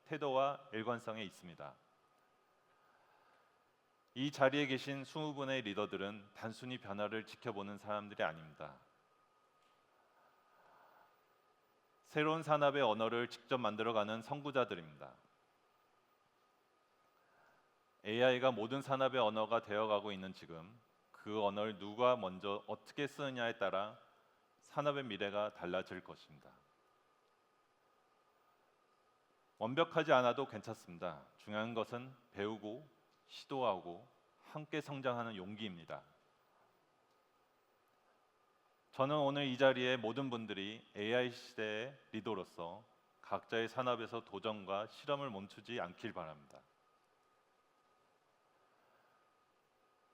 태도와 일관성에 있습니다. 이 자리에 계신 20분의 리더들은 단순히 변화를 지켜보는 사람들이 아닙니다. 새로운 산업의 언어를 직접 만들어가는 선구자들입니다. AI가 모든 산업의 언어가 되어가고 있는 지금 그 언어를 누가 먼저 어떻게 쓰느냐에 따라 산업의 미래가 달라질 것입니다. 완벽하지 않아도 괜찮습니다. 중요한 것은 배우고 시도하고 함께 성장하는 용기입니다. 저는 오늘 이 자리에 모든 분들이 AI 시대의 리더로서 각자의 산업에서 도전과 실험을 멈추지 않길 바랍니다.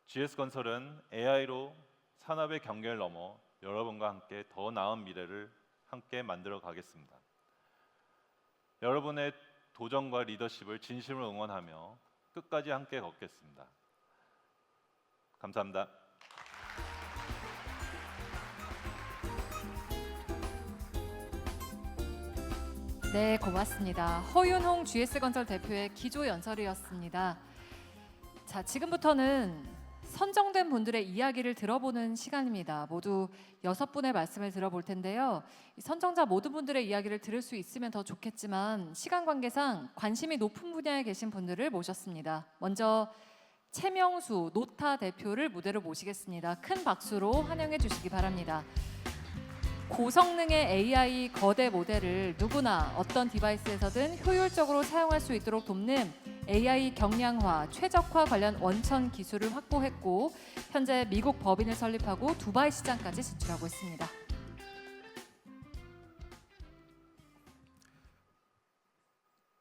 GS건설은 AI로 산업의 경계를 넘어 여러분과 함께 더 나은 미래를 함께 만들어 가겠습니다. 여러분의 도전과 리더십을 진심으로 응원하며 끝까지 함께 걷겠습니다. 감사합니다. 네, 고맙습니다. 허윤홍 GS건설 대표의 기조 연설이었습니다. 자, 지금부터는 선정된 분들의 이야기를 들어보는 시간입니다. 모두 6분의 말씀을 들어볼 텐데요. 이 선정자 모든 분들의 이야기를 들을 수 있으면 더 좋겠지만 시간 관계상 관심이 높은 분야에 계신 분들을 모셨습니다. 먼저 최명수 노타 대표를 무대로 모시겠습니다. 큰 박수로 환영해 주시기 바랍니다. 고성능의 AI 거대 모델을 누구나 어떤 디바이스에서든 효율적으로 사용할 수 있도록 돕는 AI 경량화, 최적화 관련 원천 기술을 확보했고 현재 미국 법인을 설립하고 두바이 시장까지 진출하고 있습니다.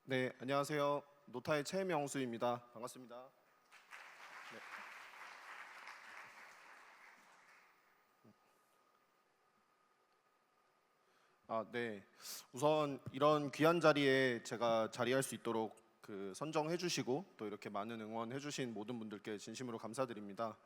네, 안녕하세요. 노타의 최명수입니다. 반갑습니다. 네. 네. 우선 이런 귀한 자리에 제가 자리할 수 있도록 선정해 주시고 또 이렇게 많은 응원해 주신 모든 분들께 진심으로 감사드립니다.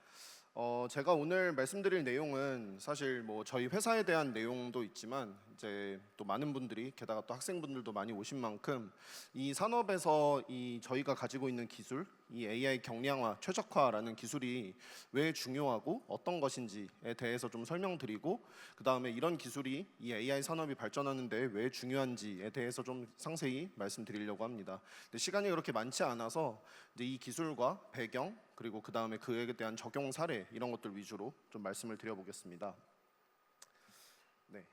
제가 오늘 말씀드릴 내용은 사실 뭐 저희 회사에 대한 내용도 있지만 이제 또 많은 분들이 게다가 또 학생분들도 많이 오신 만큼 이 산업에서 이 저희가 가지고 있는 기술, 이 AI 경량화, 최적화라는 기술이 왜 중요하고 어떤 것인지에 대해서 좀 설명드리고 그 다음에 이런 기술이 이 AI 산업이 발전하는데 왜 중요한지에 대해서 좀 상세히 말씀드리려고 합니다. 근데 시간이 그렇게 많지 않아서 이제 이 기술과 배경 그리고 그 다음에 그에 대한 적용 사례 이런 것들 위주로 좀 말씀을 드려보겠습니다. 네.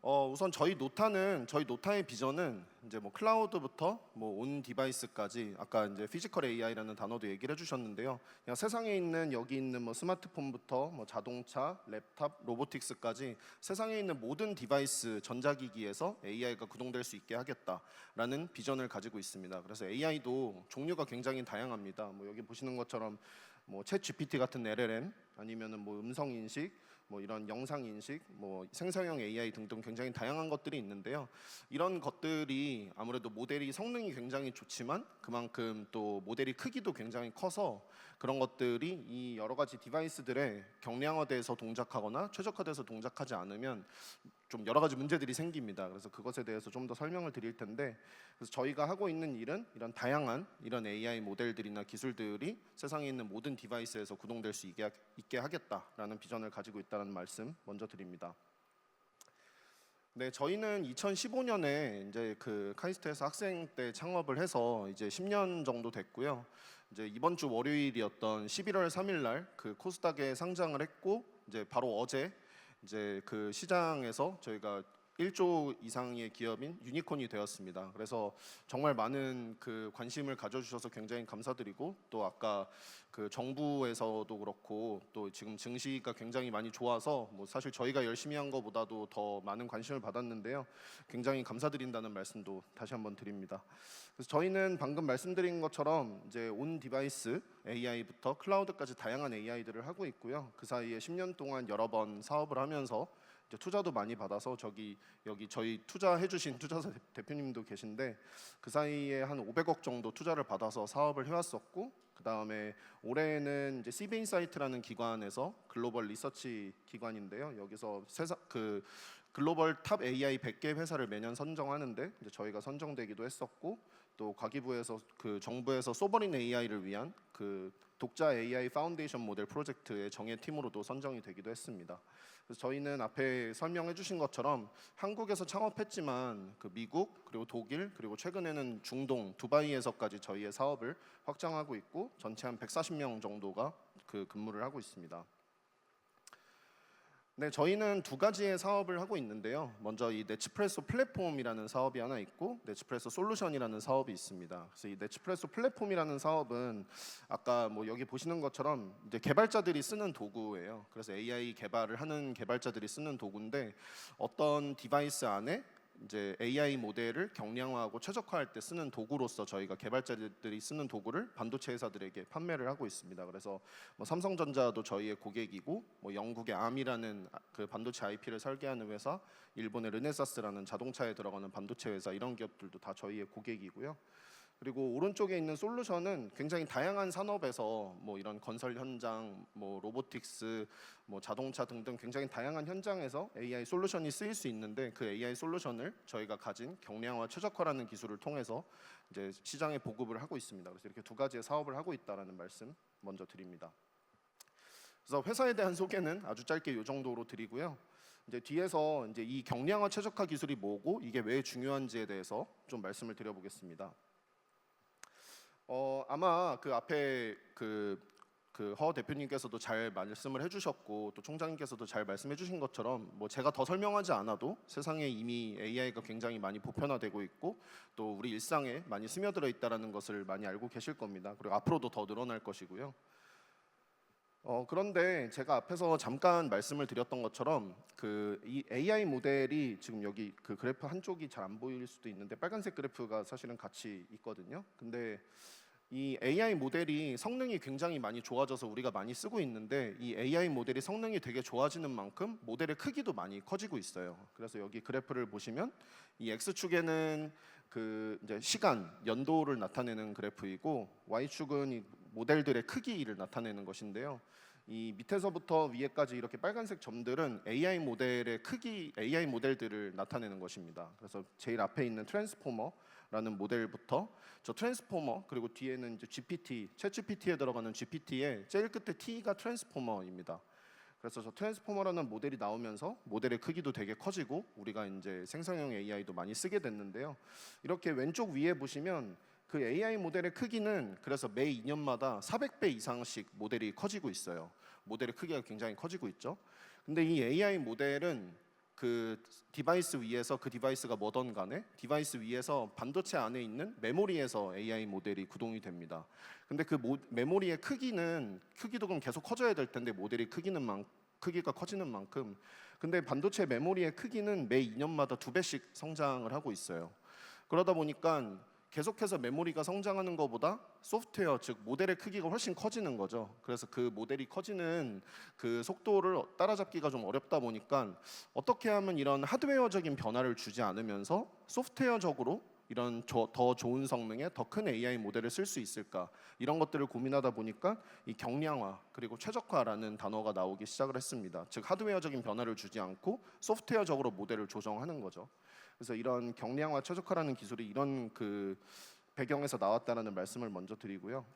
우선 저희 노타의 비전은 이제 뭐 클라우드부터 뭐 온 디바이스까지 아까 이제 피지컬 AI라는 단어도 얘기를 해주셨는데요. 그냥 세상에 있는 여기 있는 뭐 스마트폰부터 뭐 자동차, 랩탑, 로보틱스까지 세상에 있는 모든 디바이스 전자기기에서 AI가 구동될 수 있게 하겠다라는 비전을 가지고 있습니다. 그래서 AI도 종류가 굉장히 다양합니다. 뭐 여기 보시는 것처럼 뭐 챗 GPT 같은 LLM 아니면은 뭐 음성 인식 뭐 이런 영상 인식, 뭐 생성형 AI 등등 굉장히 다양한 것들이 있는데요. 이런 것들이 아무래도 모델이 성능이 굉장히 좋지만 그만큼 또 모델이 크기도 굉장히 커서 그런 것들이 이 여러 가지 디바이스들의 경량화돼서 동작하거나 최적화돼서 동작하지 않으면 좀 여러 가지 문제들이 생깁니다. 그래서 그것에 대해서 좀 더 설명을 드릴 텐데, 그래서 저희가 하고 있는 일은 이런 다양한 이런 AI 모델들이나 기술들이 세상에 있는 모든 디바이스에서 구동될 수 있게 하겠다라는 비전을 가지고 있다는 말씀 먼저 드립니다. 네, 저희는 2015년에 이제 카이스트에서 학생 때 창업을 해서 이제 10년 정도 됐고요. 이제 이번 주 월요일이었던 11월 3일 날 코스닥에 상장을 했고 이제 바로 어제 이제 시장에서 저희가 1조 이상의 기업인 유니콘이 되었습니다. 그래서 정말 많은 관심을 가져주셔서 굉장히 감사드리고 또 아까 정부에서도 그렇고 또 지금 증시가 굉장히 많이 좋아서 뭐 사실 저희가 열심히 한 것보다도 더 많은 관심을 받았는데요. 굉장히 감사드린다는 말씀도 다시 한번 드립니다. 그래서 저희는 방금 말씀드린 것처럼 이제 온 디바이스 AI부터 클라우드까지 다양한 AI들을 하고 있고요. 그 사이에 10년 동안 여러 번 사업을 하면서 이제 투자도 많이 받아서 여기 저희 투자해주신 투자사 대표님도 계신데 그 사이에 한 500억 정도 투자를 받아서 사업을 해왔었고 그 다음에 올해는 이제 시베인사이트라는 기관에서 글로벌 리서치 기관인데요. 여기서 글로벌 탑 AI 100개 회사를 매년 선정하는데 이제 저희가 선정되기도 했었고 또 과기부에서 정부에서 소버린 AI를 위한 독자 AI 파운데이션 모델 프로젝트의 정예팀으로도 선정이 되기도 했습니다. 그래서 저희는 앞에 설명해 주신 것처럼 한국에서 창업했지만 미국 그리고 독일 그리고 최근에는 중동 두바이에서까지 저희의 사업을 확장하고 있고 전체 한 140명 정도가 근무를 하고 있습니다. 네, 저희는 두 가지의 사업을 하고 있는데요. 먼저 이 네츠프레소 플랫폼이라는 사업이 하나 있고 네츠프레소 솔루션이라는 사업이 있습니다. 그래서 이 네츠프레소 플랫폼이라는 사업은 아까 뭐 여기 보시는 것처럼 이제 개발자들이 쓰는 도구예요. 그래서 AI 개발을 하는 개발자들이 쓰는 도구인데 어떤 디바이스 안에 이제 AI 모델을 경량화하고 최적화할 때 쓰는 도구로서 저희가 개발자들이 쓰는 도구를 반도체 회사들에게 판매를 하고 있습니다. 그래서 뭐 삼성전자도 저희의 고객이고 뭐 영국의 암이라는 반도체 IP를 설계하는 회사, 일본의 르네사스라는 자동차에 들어가는 반도체 회사 이런 기업들도 다 저희의 고객이고요. 그리고 오른쪽에 있는 솔루션은 굉장히 다양한 산업에서 뭐 이런 건설 현장, 뭐 로보틱스, 뭐 자동차 등등 굉장히 다양한 현장에서 AI 솔루션이 쓰일 수 있는데 그 AI 솔루션을 저희가 가진 경량화 최적화라는 기술을 통해서 이제 시장에 보급을 하고 있습니다. 그래서 이렇게 두 가지의 사업을 하고 있다라는 말씀 먼저 드립니다. 그래서 회사에 대한 소개는 아주 짧게 이 정도로 드리고요. 이제 뒤에서 이제 이 경량화 최적화 기술이 뭐고 이게 왜 중요한지에 대해서 좀 말씀을 드려보겠습니다. 아마 앞에 허 대표님께서도 잘 말씀을 해주셨고 또 총장님께서도 잘 말씀해주신 것처럼 뭐 제가 더 설명하지 않아도 세상에 이미 AI가 굉장히 많이 보편화되고 있고 또 우리 일상에 많이 스며들어 있다라는 것을 많이 알고 계실 겁니다. 그리고 앞으로도 더 늘어날 것이고요. 그런데 제가 앞에서 잠깐 말씀을 드렸던 것처럼 이 AI 모델이 지금 여기 그래프 한쪽이 잘 안 보일 수도 있는데 빨간색 그래프가 사실은 같이 있거든요. 근데 이 AI 모델이 성능이 굉장히 많이 좋아져서 우리가 많이 쓰고 있는데 이 AI 모델이 성능이 되게 좋아지는 만큼 모델의 크기도 많이 커지고 있어요. 그래서 여기 그래프를 보시면 이 X축에는 그 이제 시간, 연도를 나타내는 그래프이고 Y축은 이 모델들의 크기를 나타내는 것인데요. 이 밑에서부터 위에까지 이렇게 빨간색 점들은 AI 모델의 크기, AI 모델들을 나타내는 것입니다. 그래서 제일 앞에 있는 트랜스포머라는 모델부터 저 트랜스포머 그리고 뒤에는 이제 GPT, 챗GPT에 들어가는 GPT의 제일 끝에 T가 트랜스포머입니다. 그래서 저 트랜스포머라는 모델이 나오면서 모델의 크기도 되게 커지고 우리가 이제 생성형 AI도 많이 쓰게 됐는데요. 이렇게 왼쪽 위에 보시면 그 AI 모델의 크기는 그래서 매 2년마다 400배 이상씩 모델이 커지고 있어요. 모델의 크기가 굉장히 커지고 있죠. 근데 이 AI 모델은 그 디바이스 위에서 그 디바이스가 뭐든 간에 디바이스 위에서 반도체 안에 있는 메모리에서 AI 모델이 구동이 됩니다. 근데 그 메모리의 크기도 그럼 계속 커져야 될 텐데 모델이 크기가 커지는 만큼 근데 반도체 메모리의 크기는 매 2년마다 2배씩 성장을 하고 있어요. 그러다 보니까 계속해서 메모리가 성장하는 것보다 소프트웨어 즉 모델의 크기가 훨씬 커지는 거죠. 그래서 그 모델이 커지는 그 속도를 따라잡기가 좀 어렵다 보니까 어떻게 하면 이런 하드웨어적인 변화를 주지 않으면서 소프트웨어적으로 이런 더 좋은 성능의 더 큰 AI 모델을 쓸 수 있을까 이런 것들을 고민하다 보니까 이 경량화 그리고 최적화라는 단어가 나오기 시작을 했습니다. 즉 하드웨어적인 변화를 주지 않고 소프트웨어적으로 모델을 조정하는 거죠. 그래서 이런 경량화 최적화라는 기술이 이런 그 배경에서 나왔다는 말씀을 먼저 드리고요.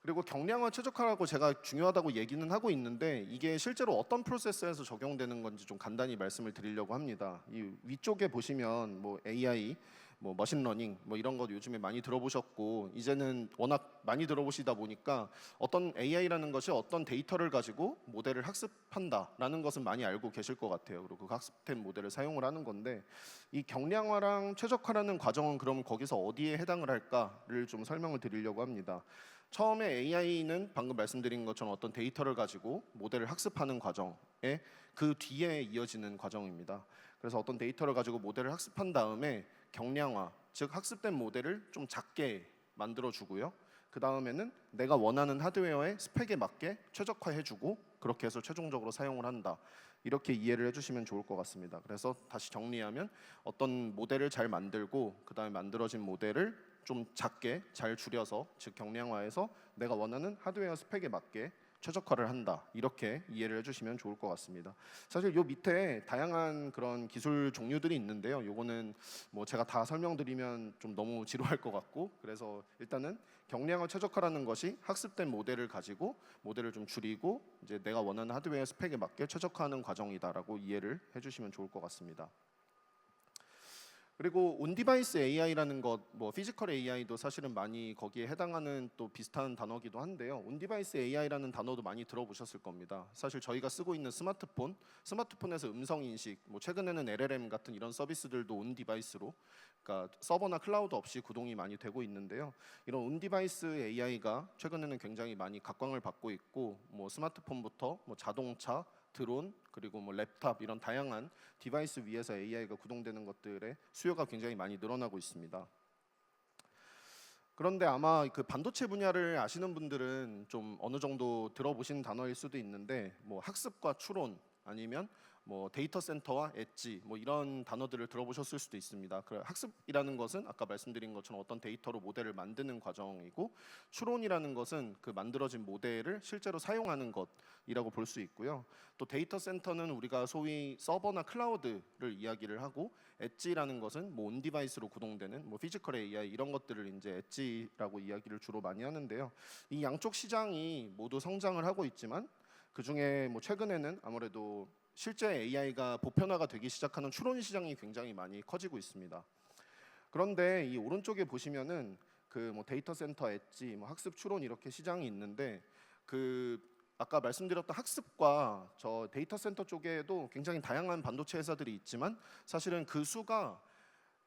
그리고 경량화 최적화라고 제가 중요하다고 얘기는 하고 있는데 이게 실제로 어떤 프로세스에서 적용되는 건지 좀 간단히 말씀을 드리려고 합니다. 이 위쪽에 보시면 뭐 AI, 뭐 머신러닝 뭐 이런 거 요즘에 많이 들어보셨고 이제는 워낙 많이 들어보시다 보니까 어떤 AI라는 것이 어떤 데이터를 가지고 모델을 학습한다라는 것은 많이 알고 계실 것 같아요. 그리고 그 학습된 모델을 사용을 하는 건데 이 경량화랑 최적화라는 과정은 그럼 거기서 어디에 해당을 할까를 좀 설명을 드리려고 합니다. 처음에 AI는 방금 말씀드린 것처럼 어떤 데이터를 가지고 모델을 학습하는 과정에 그 뒤에 이어지는 과정입니다. 그래서 어떤 데이터를 가지고 모델을 학습한 다음에 경량화, 즉 학습된 모델을 좀 작게 만들어 주고요. 그 다음에는 내가 원하는 하드웨어의 스펙에 맞게 최적화해 주고 그렇게 해서 최종적으로 사용을 한다. 이렇게 이해를 해주시면 좋을 것 같습니다. 그래서 다시 정리하면 어떤 모델을 잘 만들고 그 다음에 만들어진 모델을 좀 작게 잘 줄여서 즉 경량화해서 내가 원하는 하드웨어 스펙에 맞게 최적화를 한다. 이렇게 이해를 해주시면 좋을 것 같습니다. 사실 요 밑에 다양한 그런 기술 종류들이 있는데요. 요거는 뭐 제가 다 설명드리면 좀 너무 지루할 것 같고 그래서 일단은 경량화 최적화라는 것이 학습된 모델을 가지고 모델을 좀 줄이고 이제 내가 원하는 하드웨어 스펙에 맞게 최적화하는 과정이다라고 이해를 해주시면 좋을 것 같습니다. 그리고 온디바이스 AI라는 것, 뭐 피지컬 AI도 사실은 많이 거기에 해당하는 또 비슷한 단어기도 한데요. 온디바이스 AI라는 단어도 많이 들어보셨을 겁니다. 사실 저희가 쓰고 있는 스마트폰에서 음성 인식, 뭐 최근에는 LLM 같은 이런 서비스들도 온디바이스로, 그러니까 서버나 클라우드 없이 구동이 많이 되고 있는데요. 이런 온디바이스 AI가 최근에는 굉장히 많이 각광을 받고 있고, 뭐 스마트폰부터 뭐 자동차, 드론 그리고 뭐 랩탑 이런 다양한 디바이스 위에서 AI가 구동되는 것들의 수요가 굉장히 많이 늘어나고 있습니다. 그런데 아마 그 반도체 분야를 아시는 분들은 좀 어느 정도 들어보신 단어일 수도 있는데 뭐 학습과 추론 아니면 뭐 데이터 센터와 엣지 뭐 이런 단어들을 들어보셨을 수도 있습니다. 그 학습이라는 것은 아까 말씀드린 것처럼 어떤 데이터로 모델을 만드는 과정이고 추론이라는 것은 그 만들어진 모델을 실제로 사용하는 것이라고 볼 수 있고요. 또 데이터 센터는 우리가 소위 서버나 클라우드를 이야기를 하고 엣지라는 것은 뭐 온 디바이스로 구동되는 뭐 피지컬 AI 이런 것들을 이제 엣지라고 이야기를 주로 많이 하는데요. 이 양쪽 시장이 모두 성장을 하고 있지만 그 중에 뭐 최근에는 아무래도 실제 AI가 보편화가 되기 시작하는 추론 시장이 굉장히 많이 커지고 있습니다. 그런데 이 오른쪽에 보시면은 그 뭐 데이터 센터 엣지, 뭐 학습 추론 이렇게 시장이 있는데 그 아까 말씀드렸던 학습과 저 데이터 센터 쪽에도 굉장히 다양한 반도체 회사들이 있지만 사실은 그 수가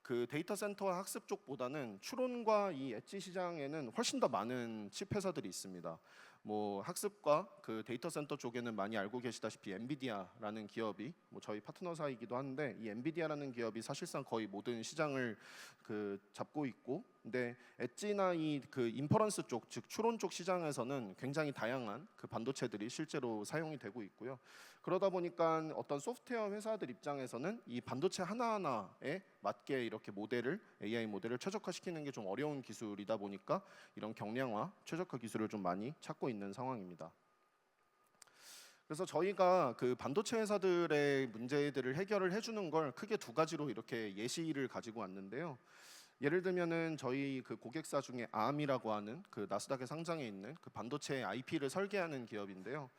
그 데이터 센터와 학습 쪽보다는 추론과 이 엣지 시장에는 훨씬 더 많은 칩 회사들이 있습니다. 뭐 학습과 그 데이터 센터 쪽에는 많이 알고 계시다시피 엔비디아라는 기업이 뭐 저희 파트너사이기도 한데, 이 엔비디아라는 기업이 사실상 거의 모든 시장을 그 잡고 있고, 근데 엣지나 이 그 인퍼런스 쪽, 즉 추론 쪽 시장에서는 굉장히 다양한 그 반도체들이 실제로 사용이 되고 있고요. 그러다 보니까 어떤 소프트웨어 회사들 입장에서는 이 반도체 하나하나에 맞게 이렇게 모델을, AI 모델을 최적화시키는 게 좀 어려운 기술이다 보니까 이런 경량화, 최적화 기술을 좀 많이 찾고 있는 상황입니다. 그래서 저희가 그 반도체 회사들의 문제들을 해결을 해주는 걸 크게 두 가지로 이렇게 예시를 가지고 왔는데요. 예를 들면은 저희 그 고객사 중에 Arm이라고 하는 그 나스닥에 상장해 있는 그 반도체 IP를 설계하는 기업인데요.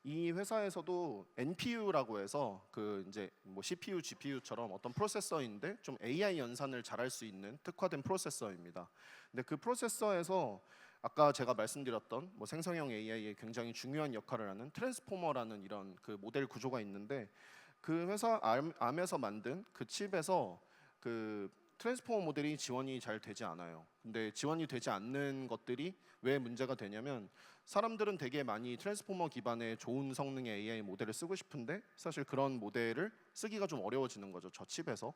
이 회사에서도 NPU라고 해서 그 이제 뭐 CPU, GPU처럼 어떤 프로세서인데 좀 AI 연산을 잘할 수 있는 특화된 프로세서입니다. 근데 그 프로세서에서 아까 제가 말씀드렸던 뭐 생성형 AI에 굉장히 중요한 역할을 하는 트랜스포머라는 이런 그 모델 구조가 있는데, 그 회사 Arm에서 만든 그 칩에서 그 트랜스포머 모델이 지원이 잘 되지 않아요. 근데 지원이 되지 않는 것들이 왜 문제가 되냐면, 사람들은 되게 많이 트랜스포머 기반의 좋은 성능의 AI 모델을 쓰고 싶은데 사실 그런 모델을 쓰기가 좀 어려워지는 거죠, 저 칩에서.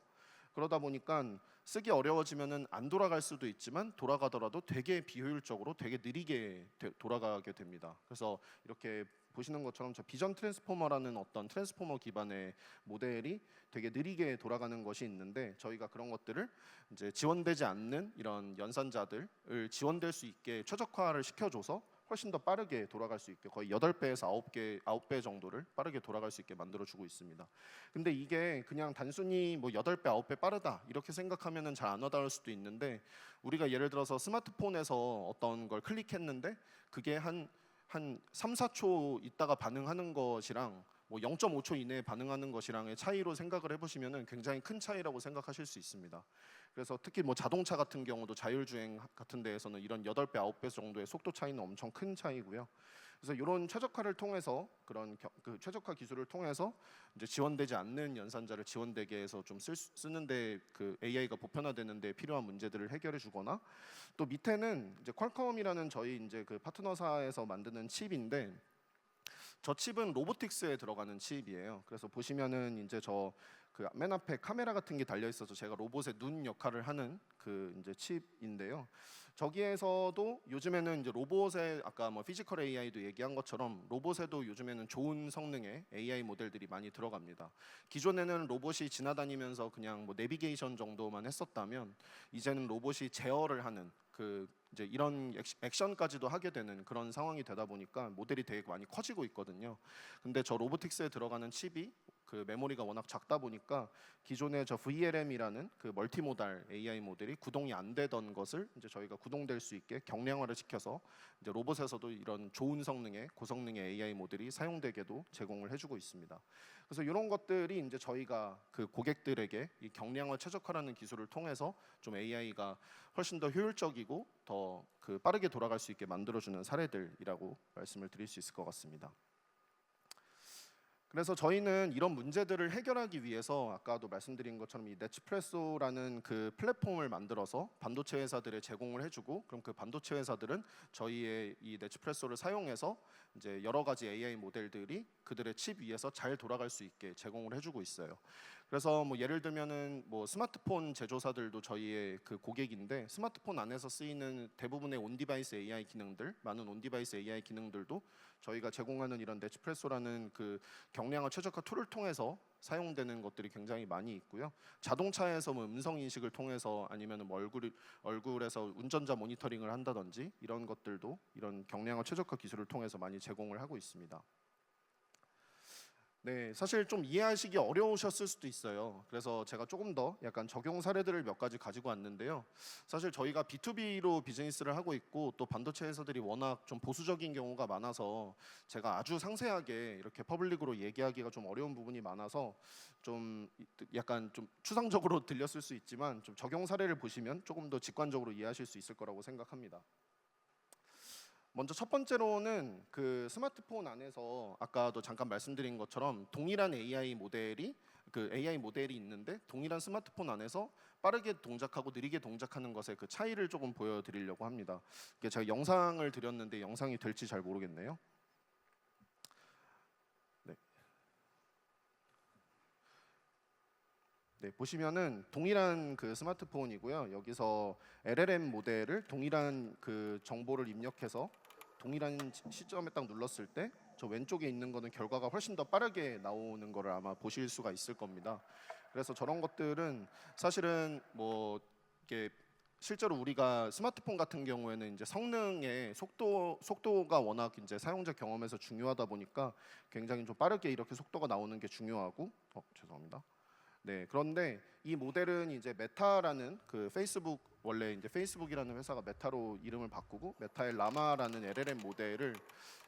그러다 보니까 쓰기 어려워지면은 안 돌아갈 수도 있지만 돌아가더라도 되게 비효율적으로 되게 느리게 돌아가게 됩니다. 그래서 이렇게 보시는 것처럼 저 비전 트랜스포머라는 어떤 트랜스포머 기반의 모델이 되게 느리게 돌아가는 것이 있는데, 저희가 그런 것들을 이제 지원되지 않는 이런 연산자들을 지원될 수 있게 최적화를 시켜줘서 훨씬 더 빠르게 돌아갈 수 있게, 거의 8배에서 9배 정도를 빠르게 돌아갈 수 있게 만들어주고 있습니다. 근데 이게 그냥 단순히 뭐 8배, 9배 빠르다 이렇게 생각하면은 잘 안 와닿을 수도 있는데, 우리가 예를 들어서 스마트폰에서 어떤 걸 클릭했는데 그게 한 3, 4초 있다가 반응하는 것이랑 뭐 0.5초 이내에 반응하는 것이랑의 차이로 생각을 해보시면은 굉장히 큰 차이라고 생각하실 수 있습니다. 그래서 특히 뭐 자동차 같은 경우도 자율주행 같은 데에서는 이런 8배, 9배 정도의 속도 차이는 엄청 큰 차이고요. 그래서 이런 최적화를 통해서, 그런 그 최적화 기술을 통해서 이제 지원되지 않는 연산자를 지원되게 해서 좀 쓰는데, 그 AI가 보편화되는데 필요한 문제들을 해결해 주거나, 또 밑에는 이제 퀄컴이라는 저희 이제 그 파트너사에서 만드는 칩인데, 저 칩은 로보틱스에 들어가는 칩이에요. 그래서 보시면은 이제 저 그 맨 앞에 카메라 같은 게 달려 있어서 제가 로봇의 눈 역할을 하는 그 이제 칩인데요. 저기에서도 요즘에는 이제 로봇에, 아까 뭐 피지컬 AI도 얘기한 것처럼 로봇에도 요즘에는 좋은 성능의 AI 모델들이 많이 들어갑니다. 기존에는 로봇이 지나다니면서 그냥 뭐 내비게이션 정도만 했었다면, 이제는 로봇이 제어를 하는 그 이제 이런 액션까지도 하게 되는 그런 상황이 되다 보니까 모델이 되게 많이 커지고 있거든요. 근데 저 로보틱스에 들어가는 칩이 그 메모리가 워낙 작다 보니까 기존의 저 VLM이라는 그 멀티모달 AI 모델이 구동이 안 되던 것을 이제 저희가 구동될 수 있게 경량화를 시켜서 이제 로봇에서도 이런 좋은 성능의 고성능의 AI 모델이 사용되게도 제공을 해주고 있습니다. 그래서 이런 것들이 이제 저희가 그 고객들에게 이 경량화 최적화라는 기술을 통해서 좀 AI가 훨씬 더 효율적이고 더 그 빠르게 돌아갈 수 있게 만들어주는 사례들이라고 말씀을 드릴 수 있을 것 같습니다. 그래서 저희는 이런 문제들을 해결하기 위해서 아까도 말씀드린 것처럼 이 네츠프레소라는 그 플랫폼을 만들어서 반도체 회사들에 제공을 해주고, 그럼 그 반도체 회사들은 저희의 이 네츠프레소를 사용해서 이제 여러 가지 AI 모델들이 그들의 칩 위에서 잘 돌아갈 수 있게 제공을 해주고 있어요. 그래서 뭐 예를 들면은 뭐 스마트폰 제조사들도 저희의 그 고객인데, 스마트폰 안에서 쓰이는 대부분의 온디바이스 AI 기능들, 많은 온디바이스 AI 기능들도 저희가 제공하는 이런 네츠프레소라는 그 경량화 최적화 툴을 통해서 사용되는 것들이 굉장히 많이 있고요. 자동차에서 뭐 음성 인식을 통해서 아니면 뭐 얼굴에서 운전자 모니터링을 한다든지 이런 것들도 이런 경량화 최적화 기술을 통해서 많이 제공을 하고 있습니다. 네, 사실 좀 이해하시기 어려우셨을 수도 있어요. 그래서 제가 조금 더 약간 적용 사례들을 몇 가지 가지고 왔는데요. 사실 저희가 B2B로 비즈니스를 하고 있고, 또 반도체 회사들이 워낙 좀 보수적인 경우가 많아서 제가 아주 상세하게 이렇게 퍼블릭으로 얘기하기가 좀 어려운 부분이 많아서 좀 약간 좀 추상적으로 들렸을 수 있지만, 좀 적용 사례를 보시면 조금 더 직관적으로 이해하실 수 있을 거라고 생각합니다. 먼저 첫 번째로는 그 스마트폰 안에서 아까도 잠깐 말씀드린 것처럼 동일한 AI 모델이 그 AI 모델이 있는데 동일한 스마트폰 안에서 빠르게 동작하고 느리게 동작하는 것의 그 차이를 조금 보여드리려고 합니다. 이게 제가 영상을 드렸는데 영상이 될지 잘 모르겠네요. 네. 네, 보시면은 동일한 그 스마트폰이고요. 여기서 LLM 모델을 동일한 그 정보를 입력해서 동일한 시점에 딱 눌렀을 때 저 왼쪽에 있는 거는 결과가 훨씬 더 빠르게 나오는 거를 아마 보실 수가 있을 겁니다. 그래서 저런 것들은 사실은 뭐 이게 실제로 우리가 스마트폰 같은 경우에는 이제 성능의 속도가 워낙 이제 사용자 경험에서 중요하다 보니까 굉장히 좀 빠르게 이렇게 속도가 나오는 게 중요하고 죄송합니다. 네, 그런데 이 모델은 이제 메타라는 그 페이스북 원래 이제 페이스북이라는 회사가 메타로 이름을 바꾸고 메타의 라마라는 LLM 모델을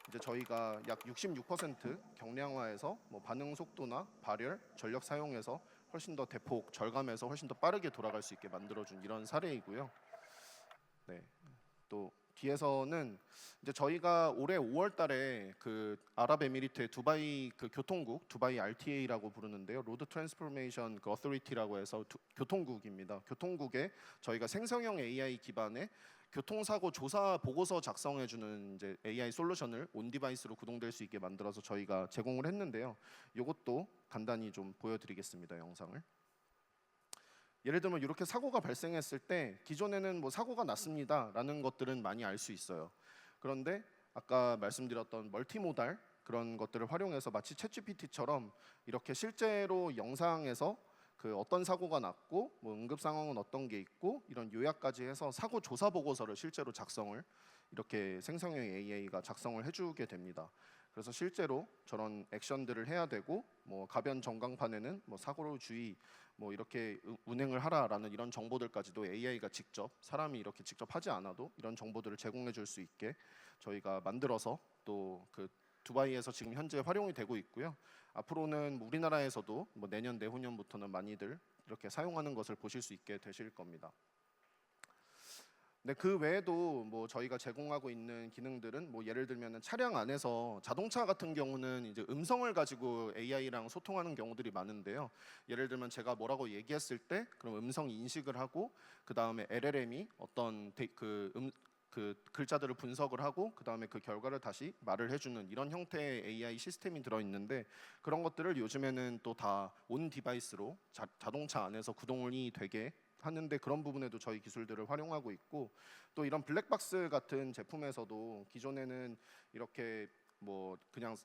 이제 저희가 약 66% 경량화해서 뭐 반응 속도나 발열, 전력 사용해서 훨씬 더 대폭 절감해서 훨씬 더 빠르게 돌아갈 수 있게 만들어준 이런 사례이고요. 네, 또 뒤에서는 이제 저희가 올해 5월달에 그 아랍에미리트의 두바이 그 교통국, 두바이 RTA라고 부르는데요, 로드 트랜스포메이션 그 어토리티라고 해서 교통국입니다. 교통국에 저희가 생성형 AI 기반의 교통사고 조사 보고서 작성해주는 이제 AI 솔루션을 온 디바이스로 구동될 수 있게 만들어서 저희가 제공을 했는데요. 이것도 간단히 좀 보여드리겠습니다. 영상을. 예를 들면 이렇게 사고가 발생했을 때 기존에는 뭐 사고가 났습니다라는 것들은 많이 알 수 있어요. 그런데 아까 말씀드렸던 멀티모달 그런 것들을 활용해서 마치 챗GPT처럼 이렇게 실제로 영상에서 그 어떤 사고가 났고 뭐 응급 상황은 어떤 게 있고 이런 요약까지 해서 사고 조사 보고서를 실제로 작성을 이렇게 생성형 AI가 작성을 해주게 됩니다. 그래서 실제로 저런 액션들을 해야 되고 뭐 가변 전광판에는 뭐 사고로 주의 뭐 이렇게 운행을 하라라는 이런 정보들까지도 AI가 직접 사람이 이렇게 직접 하지 않아도 이런 정보들을 제공해 줄 수 있게 저희가 만들어서 또 그 두바이에서 지금 현재 활용이 되고 있고요. 앞으로는 우리나라에서도 뭐 내년 내후년부터는 많이들 이렇게 사용하는 것을 보실 수 있게 되실 겁니다. 네, 그 외에도 뭐 저희가 제공하고 있는 기능들은 뭐 예를 들면은 차량 안에서 자동차 같은 경우는 이제 음성을 가지고 AI랑 소통하는 경우들이 많은데요. 예를 들면 제가 뭐라고 얘기했을 때 그럼 음성 인식을 하고 그 다음에 LLM이 어떤 그 글자들을 분석을 하고 그 다음에 그 결과를 다시 말을 해주는 이런 형태의 AI 시스템이 들어있는데 그런 것들을 요즘에는 또 다 온 디바이스로 자동차 안에서 구동이 되게 하는데 그런 부분에도 저희 기술들을 활용하고 있고 또 이런 블랙박스 같은 제품에서도 기존에는 이렇게 뭐 그냥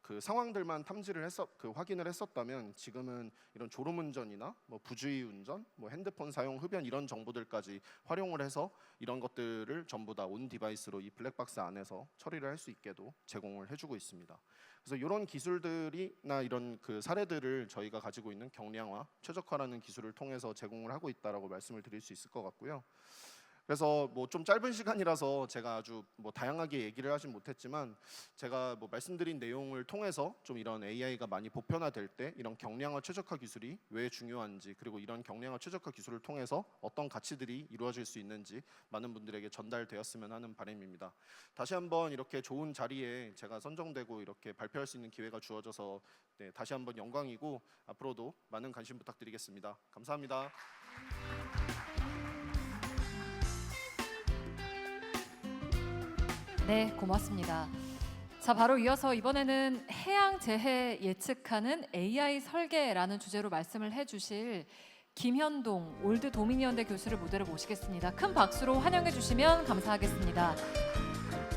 그 상황들만 탐지를 확인을 했었다면 지금은 이런 졸음운전이나 뭐 부주의 운전, 뭐 핸드폰 사용 흡연 이런 정보들까지 활용을 해서 이런 것들을 전부 다 온 디바이스로 이 블랙박스 안에서 처리를 할 수 있게도 제공을 해주고 있습니다. 그래서 이런 기술들이나 이런 그 사례들을 저희가 가지고 있는 경량화, 최적화라는 기술을 통해서 제공을 하고 있다라고 말씀을 드릴 수 있을 것 같고요. 그래서 뭐 좀 짧은 시간이라서 제가 아주 뭐 다양하게 얘기를 하진 못했지만 제가 뭐 말씀드린 내용을 통해서 좀 이런 AI가 많이 보편화될 때 이런 경량화 최적화 기술이 왜 중요한지 그리고 이런 경량화 최적화 기술을 통해서 어떤 가치들이 이루어질 수 있는지 많은 분들에게 전달되었으면 하는 바람입니다. 다시 한번 이렇게 좋은 자리에 제가 선정되고 이렇게 발표할 수 있는 기회가 주어져서 네, 다시 한번 영광이고 앞으로도 많은 관심 부탁드리겠습니다. 감사합니다. 네, 고맙습니다. 자, 바로 이어서 이번에는 해양 재해 예측하는 AI 설계라는 주제로 말씀을 해주실 김현동 올드 도미니언대 교수를 무대로 모시겠습니다. 큰 박수로 환영해 주시면 감사하겠습니다.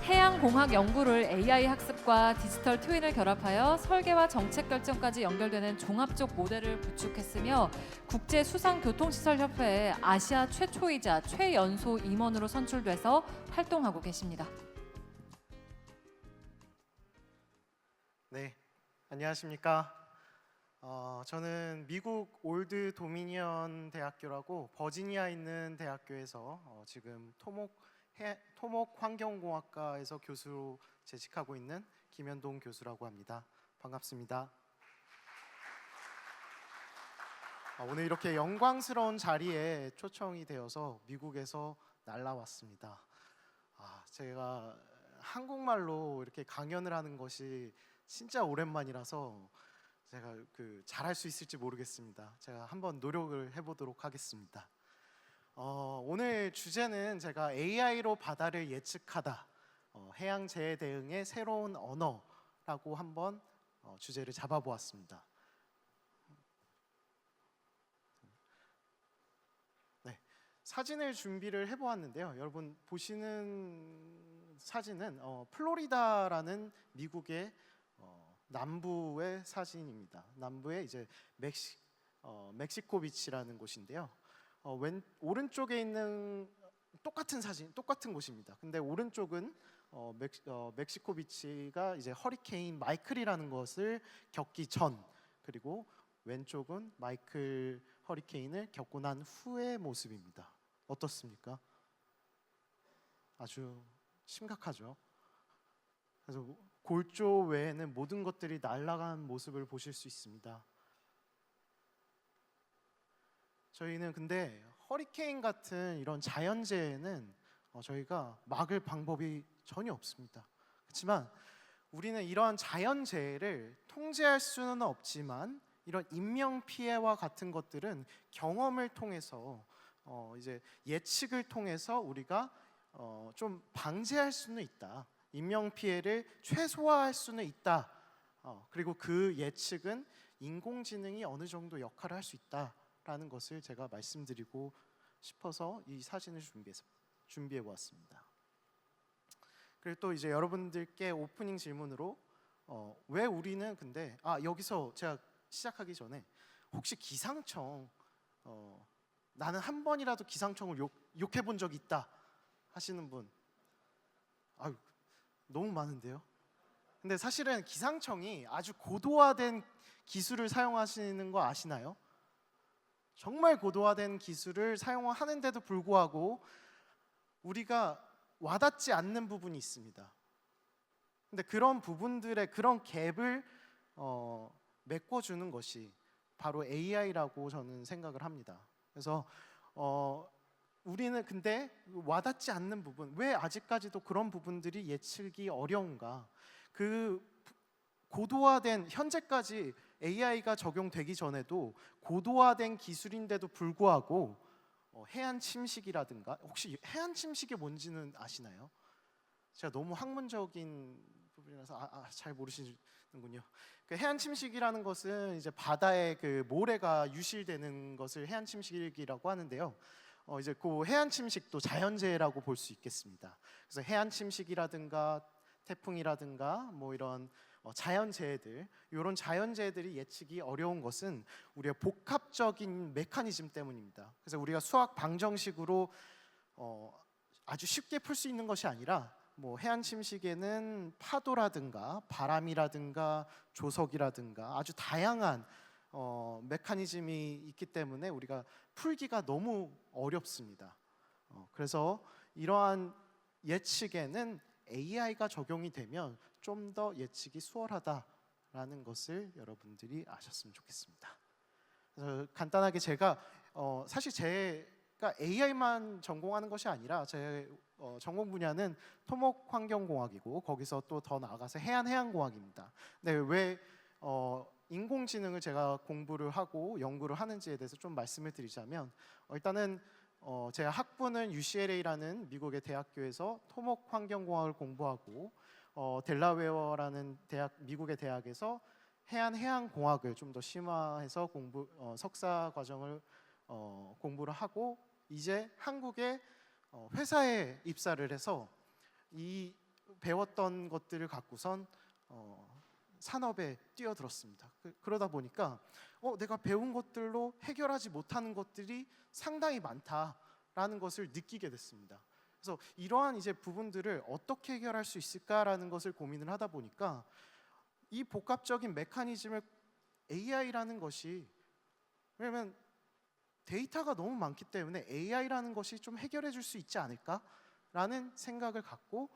해양공학 연구를 AI 학습과 디지털 트윈을 결합하여 설계와 정책 결정까지 연결되는 종합적 모델을 구축했으며 국제수상교통시설협회의 아시아 최초이자 최연소 임원으로 선출돼서 활동하고 계십니다. 네, 안녕하십니까. 저는 미국 올드 도미니언 대학교라고 버지니아에 있는 대학교에서 지금 토목 환경공학과에서 교수로 재직하고 있는 김현동 교수라고 합니다. 반갑습니다. 오늘 이렇게 영광스러운 자리에 초청이 되어서 미국에서 날라왔습니다. 제가 한국말로 이렇게 강연을 하는 것이 진짜 오랜만이라서 제가 잘할 수 있을지 모르겠습니다. 제가 한번 노력을 해보도록 하겠습니다. 오늘 주제는 제가 AI로 바다를 예측하다, 해양 재해 대응의 새로운 언어라고 한번 주제를 잡아보았습니다. 네, 사진을 준비를 해보았는데요. 여러분 보시는 사진은 플로리다라는 미국의 남부의 사진입니다. 남부에 이제 멕시코 비치라는 곳인데요. 오른쪽에 있는 똑같은 사진, 똑같은 곳입니다. 근데 오른쪽은 멕시코 비치가 이제 허리케인 마이클이라는 것을 겪기 전, 그리고 왼쪽은 마이클 허리케인을 겪고 난 후의 모습입니다. 어떻습니까? 아주 심각하죠. 그래서 골조 외에는 모든 것들이 날아간 모습을 보실 수 있습니다. 저희는 근데 허리케인 같은 이런 자연재해는 저희가 막을 방법이 전혀 없습니다. 그렇지만 우리는 이러한 자연재해를 통제할 수는 없지만 이런 인명피해와 같은 것들은 경험을 통해서 이제 예측을 통해서 우리가 좀 방지할 수는 있다. 인명피해를 최소화할 수는 있다. 그리고 그 예측은 인공지능이 어느 정도 역할을 할 수 있다라는 것을 제가 말씀드리고 싶어서 이 사진을 준비해 보았습니다. 그리고 또 이제 여러분들께 오프닝 질문으로 왜 우리는 근데 여기서 제가 시작하기 전에 혹시 기상청 나는 한 번이라도 기상청을 욕해 본 적 있다 하시는 분? 아유, 너무 많은데요. 근데 사실은 기상청이 아주 고도화된 기술을 사용하시는 거 아시나요? 정말 고도화된 기술을 사용하는데도 불구하고 우리가 와닿지 않는 부분이 있습니다. 근데 그런 부분들의 그런 갭을 메꿔주는 것이 바로 AI라고 저는 생각을 합니다. 그래서 우리는 근데 와닿지 않는 부분, 왜 아직까지도 그런 부분들이 예측이 어려운가? 그 고도화된 현재까지 AI가 적용되기 전에도 고도화된 기술인데도 불구하고 해안 침식이라든가, 혹시 해안 침식이 뭔지는 아시나요? 제가 너무 학문적인 부분이라서 잘 모르시는군요. 그 해안 침식이라는 것은 이제 바다에 그 모래가 유실되는 것을 해안 침식이라고 하는데요. 이제 그 해안 침식도 자연재해라고 볼 수 있겠습니다. 그래서 해안 침식이라든가 태풍이라든가 뭐 이런 자연재해들, 이런 자연재해들이 예측이 어려운 것은 우리가 복합적인 메커니즘 때문입니다. 그래서 우리가 수학 방정식으로 아주 쉽게 풀 수 있는 것이 아니라 뭐 해안 침식에는 파도라든가 바람이라든가 조석이라든가 아주 다양한 메커니즘이 있기 때문에 우리가 풀기가 너무 어렵습니다. 그래서 이러한 예측에는 AI가 적용이 되면 좀 더 예측이 수월하다라는 것을 여러분들이 아셨으면 좋겠습니다. 그래서 간단하게 제가 사실 제가 AI만 전공하는 것이 아니라 제 전공 분야는 토목환경공학이고 거기서 또 더 나아가서 해양공학입니다. 근데 왜 인공지능을 제가 공부를 하고 연구를 하는지에 대해서 좀 말씀을 드리자면 일단은 제가 학부는 UCLA라는 미국의 대학교에서 토목환경공학을 공부하고 델라웨어라는 미국의 대학에서 해양공학을 좀 더 심화해서 석사 과정을 공부를 하고 이제 한국의 회사에 입사를 해서 이 배웠던 것들을 갖고선 산업에 뛰어들었습니다. 그러다 보니까 내가 배운 것들로 해결하지 못하는 것들이 상당히 많다라는 것을 느끼게 됐습니다. 그래서 이러한 이제 부분들을 어떻게 해결할 수 있을까라는 것을 고민을 하다 보니까 이 복합적인 메커니즘을 AI라는 것이, 왜냐면 데이터가 너무 많기 때문에 AI라는 것이 좀 해결해 줄 수 있지 않을까라는 생각을 갖고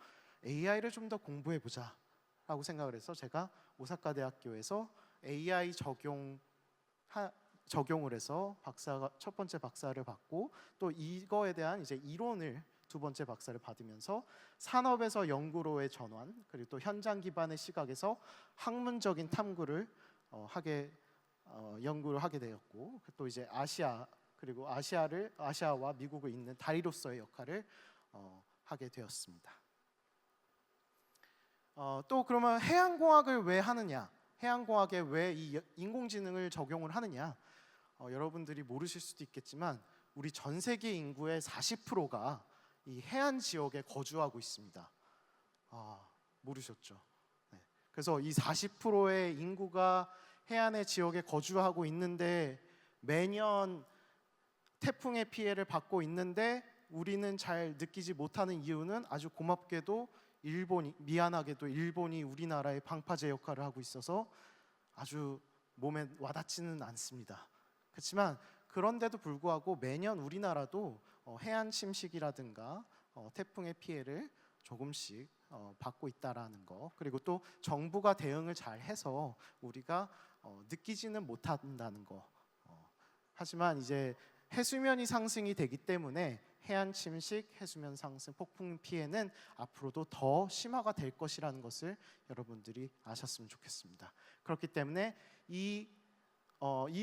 AI를 좀 더 공부해 보자라고 생각을 해서 제가 오사카 대학교에서 AI 적용을 해서 첫 번째 박사를 받고 또 이거에 대한 이제 이론을 두 번째 박사를 받으면서 산업에서 연구로의 전환, 그리고 또 현장 기반의 시각에서 학문적인 탐구를 연구를 하게 되었고, 또 이제 아시아 그리고 아시아와 미국을 잇는 다리로서의 역할을 하게 되었습니다. 또 그러면 해양공학을 왜 하느냐? 해양공학에 왜 이 인공지능을 적용을 하느냐? 여러분들이 모르실 수도 있겠지만 우리 전 세계 인구의 40%가 이 해안 지역에 거주하고 있습니다. 모르셨죠? 네. 그래서 이 40%의 인구가 해안의 지역에 거주하고 있는데 매년 태풍의 피해를 받고 있는데 우리는 잘 느끼지 못하는 이유는 아주 고맙게도 미안하게도 일본이 우리나라의 방파제 역할을 하고 있어서 아주 몸에 와닿지는 않습니다. 그렇지만 그런데도 불구하고 매년 우리나라도 해안 침식이라든가 태풍의 피해를 조금씩 받고 있다라는 거, 그리고 또 정부가 대응을 잘 해서 우리가 느끼지는 못한다는 거. 하지만 이제 해수면이 상승이 되기 때문에 해안 침식, 해수면 상승, 폭풍 피해는 앞으로도 더 심화가 될 것이라는 것을 여러분들이 아셨으면 좋겠습니다. 그렇기 때문에 이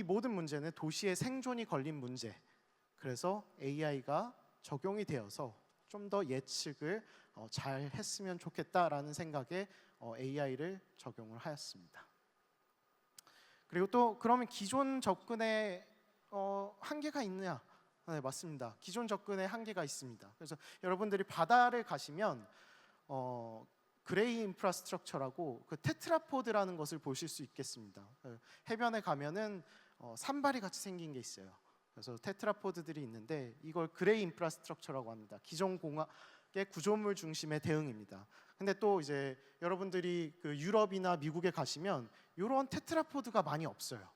모든 문제는 도시의 생존이 걸린 문제. 그래서 AI가 적용이 되어서 좀 더 예측을 잘 했으면 좋겠다라는 생각에 AI를 적용을 하였습니다. 그리고 또 그러면 기존 접근에 한계가 있느냐? 네, 맞습니다. 기존 접근에 한계가 있습니다. 그래서 여러분들이 바다를 가시면 그레이 인프라스트럭처라고 그 테트라포드라는 것을 보실 수 있겠습니다. 해변에 가면은 산발이 같이 생긴 게 있어요. 그래서 테트라포드들이 있는데 이걸 그레이 인프라스트럭처라고 합니다. 기존 공학의 구조물 중심의 대응입니다. 근데 또 이제 여러분들이 그 유럽이나 미국에 가시면 이런 테트라포드가 많이 없어요.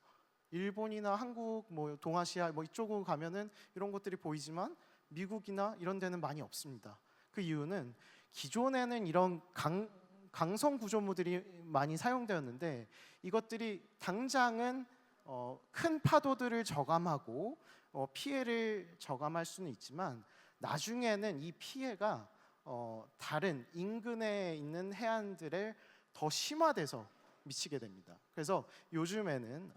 일본이나 한국, 뭐 동아시아 뭐 이쪽으로 가면은 이런 것들이 보이지만 미국이나 이런 데는 많이 없습니다. 그 이유는 기존에는 이런 강성 구조물들이 많이 사용되었는데 이것들이 당장은 큰 파도들을 저감하고 피해를 저감할 수는 있지만 나중에는 이 피해가 다른 인근에 있는 해안들에 더 심화돼서 미치게 됩니다. 그래서 요즘에는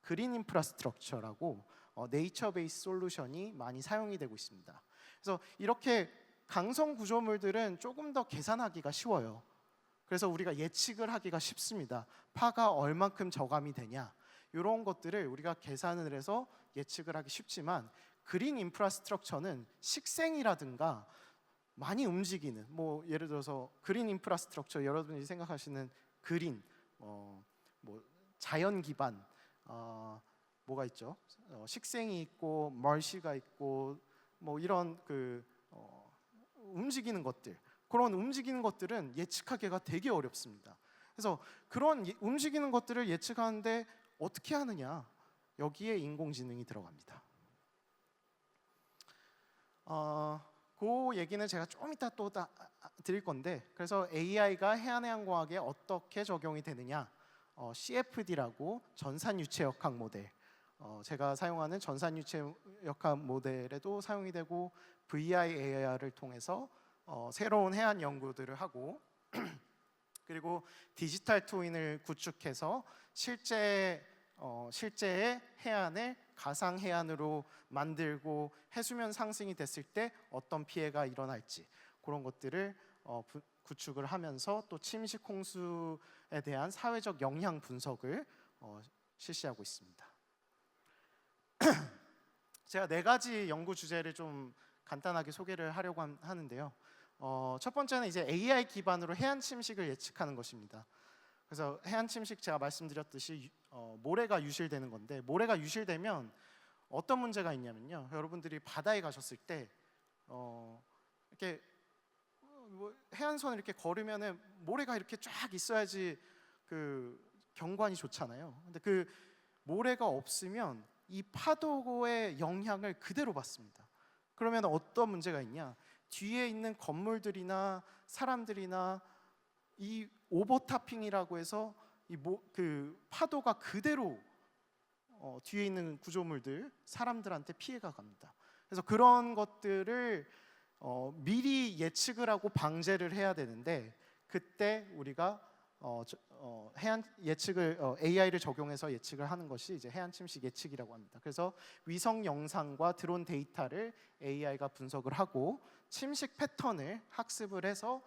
그린 인프라스트럭처라고 네이처 베이스 솔루션이 많이 사용이 되고 있습니다. 그래서 이렇게 강성 구조물들은 조금 더 계산하기가 쉬워요. 그래서 우리가 예측을 하기가 쉽습니다. 파가 얼만큼 저감이 되냐, 이런 것들을 우리가 계산을 해서 예측을 하기 쉽지만 그린 인프라스트럭처는 식생이라든가 많이 움직이는, 뭐 예를 들어서 그린 인프라스트럭처, 여러분이 생각하시는 그린, 뭐 자연 기반, 뭐가 있죠? 식생이 있고 멀시가 있고 뭐 이런 그 움직이는 것들, 그런 움직이는 것들은 예측하기가 되게 어렵습니다. 그래서 그런 움직이는 것들을 예측하는데 어떻게 하느냐? 여기에 인공지능이 들어갑니다. 그 얘기는 제가 좀 이따 또 드릴 건데, 그래서 AI가 해안해양공학에 어떻게 적용이 되느냐? CFD라고 전산유체역학 모델, 제가 사용하는 전산유체역학 모델에도 사용이 되고 VIAR을 통해서 새로운 해안 연구들을 하고 그리고 디지털 트윈을 구축해서 실제의 해안을 가상 해안으로 만들고 해수면 상승이 됐을 때 어떤 피해가 일어날지 그런 것들을 구축을 하면서 또 침식 홍수에 대한 사회적 영향 분석을 실시하고 있습니다. 제가 4가지 연구 주제를 좀 간단하게 소개를 하려고 하는데요. 첫 번째는 이제 AI 기반으로 해안 침식을 예측하는 것입니다. 그래서 해안 침식, 제가 말씀드렸듯이 모래가 유실되는 건데, 모래가 유실되면 어떤 문제가 있냐면요. 여러분들이 바다에 가셨을 때 이렇게 해안선을 이렇게 걸으면은 모래가 이렇게 쫙 있어야지 그 경관이 좋잖아요. 근데 그 모래가 없으면 이 파도의 영향을 그대로 받습니다. 그러면 어떤 문제가 있냐? 뒤에 있는 건물들이나 사람들이나 이 오버타핑이라고 해서 그 파도가 그대로 뒤에 있는 구조물들, 사람들한테 피해가 갑니다. 그래서 그런 것들을 미리 예측을 하고 방제를 해야 되는데, 그때 우리가 해안 예측을 AI를 적용해서 예측을 하는 것이 이제 해안 침식 예측이라고 합니다. 그래서 위성 영상과 드론 데이터를 AI가 분석을 하고 침식 패턴을 학습을 해서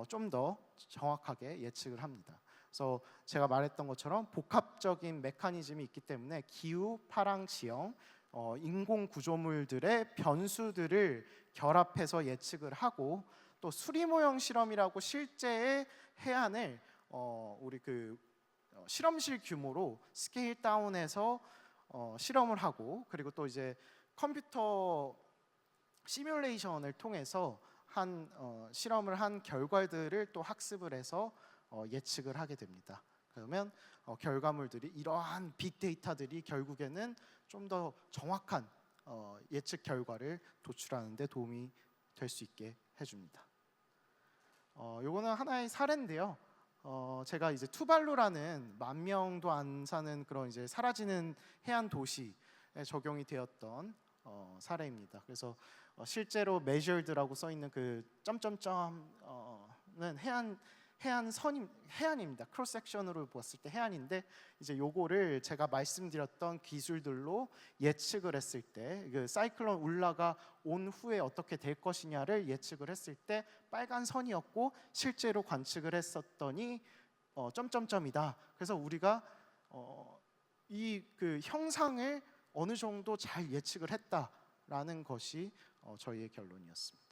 좀 더 정확하게 예측을 합니다. 그래서 제가 말했던 것처럼 복합적인 메커니즘이 있기 때문에 기후, 파랑, 지형, 인공 구조물들의 변수들을 결합해서 예측을 하고 또 수리모형 실험이라고 실제의 해안을 우리 실험실 규모로 스케일 다운해서 실험을 하고 그리고 또 이제 컴퓨터 시뮬레이션을 통해서 실험을 한 결과들을 또 학습을 해서 예측을 하게 됩니다. 그러면 결과물들이 이러한 빅데이터들이 결국에는 좀 더 정확한 예측 결과를 도출하는 데 도움이 될 수 있게 해줍니다. 요거는 하나의 사례인데요. 제가 이제 투발루라는 10,000명도 안 사는 그런 이제 사라지는 해안 도시에 적용이 되었던 사례입니다. 그래서 실제로 measured라고 써 있는 그 점점점은 해안입니다. 크로스 섹션으로 봤을 때 해안인데 이제 요거를 제가 말씀드렸던 기술들로 예측을 했을 때 그 사이클론 울라가 온 후에 어떻게 될 것이냐를 예측을 했을 때 빨간 선이었고 실제로 관측을 했었더니 점점점이다. 그래서 우리가 이 그 형상을 어느 정도 잘 예측을 했다라는 것이 저희의 결론이었습니다.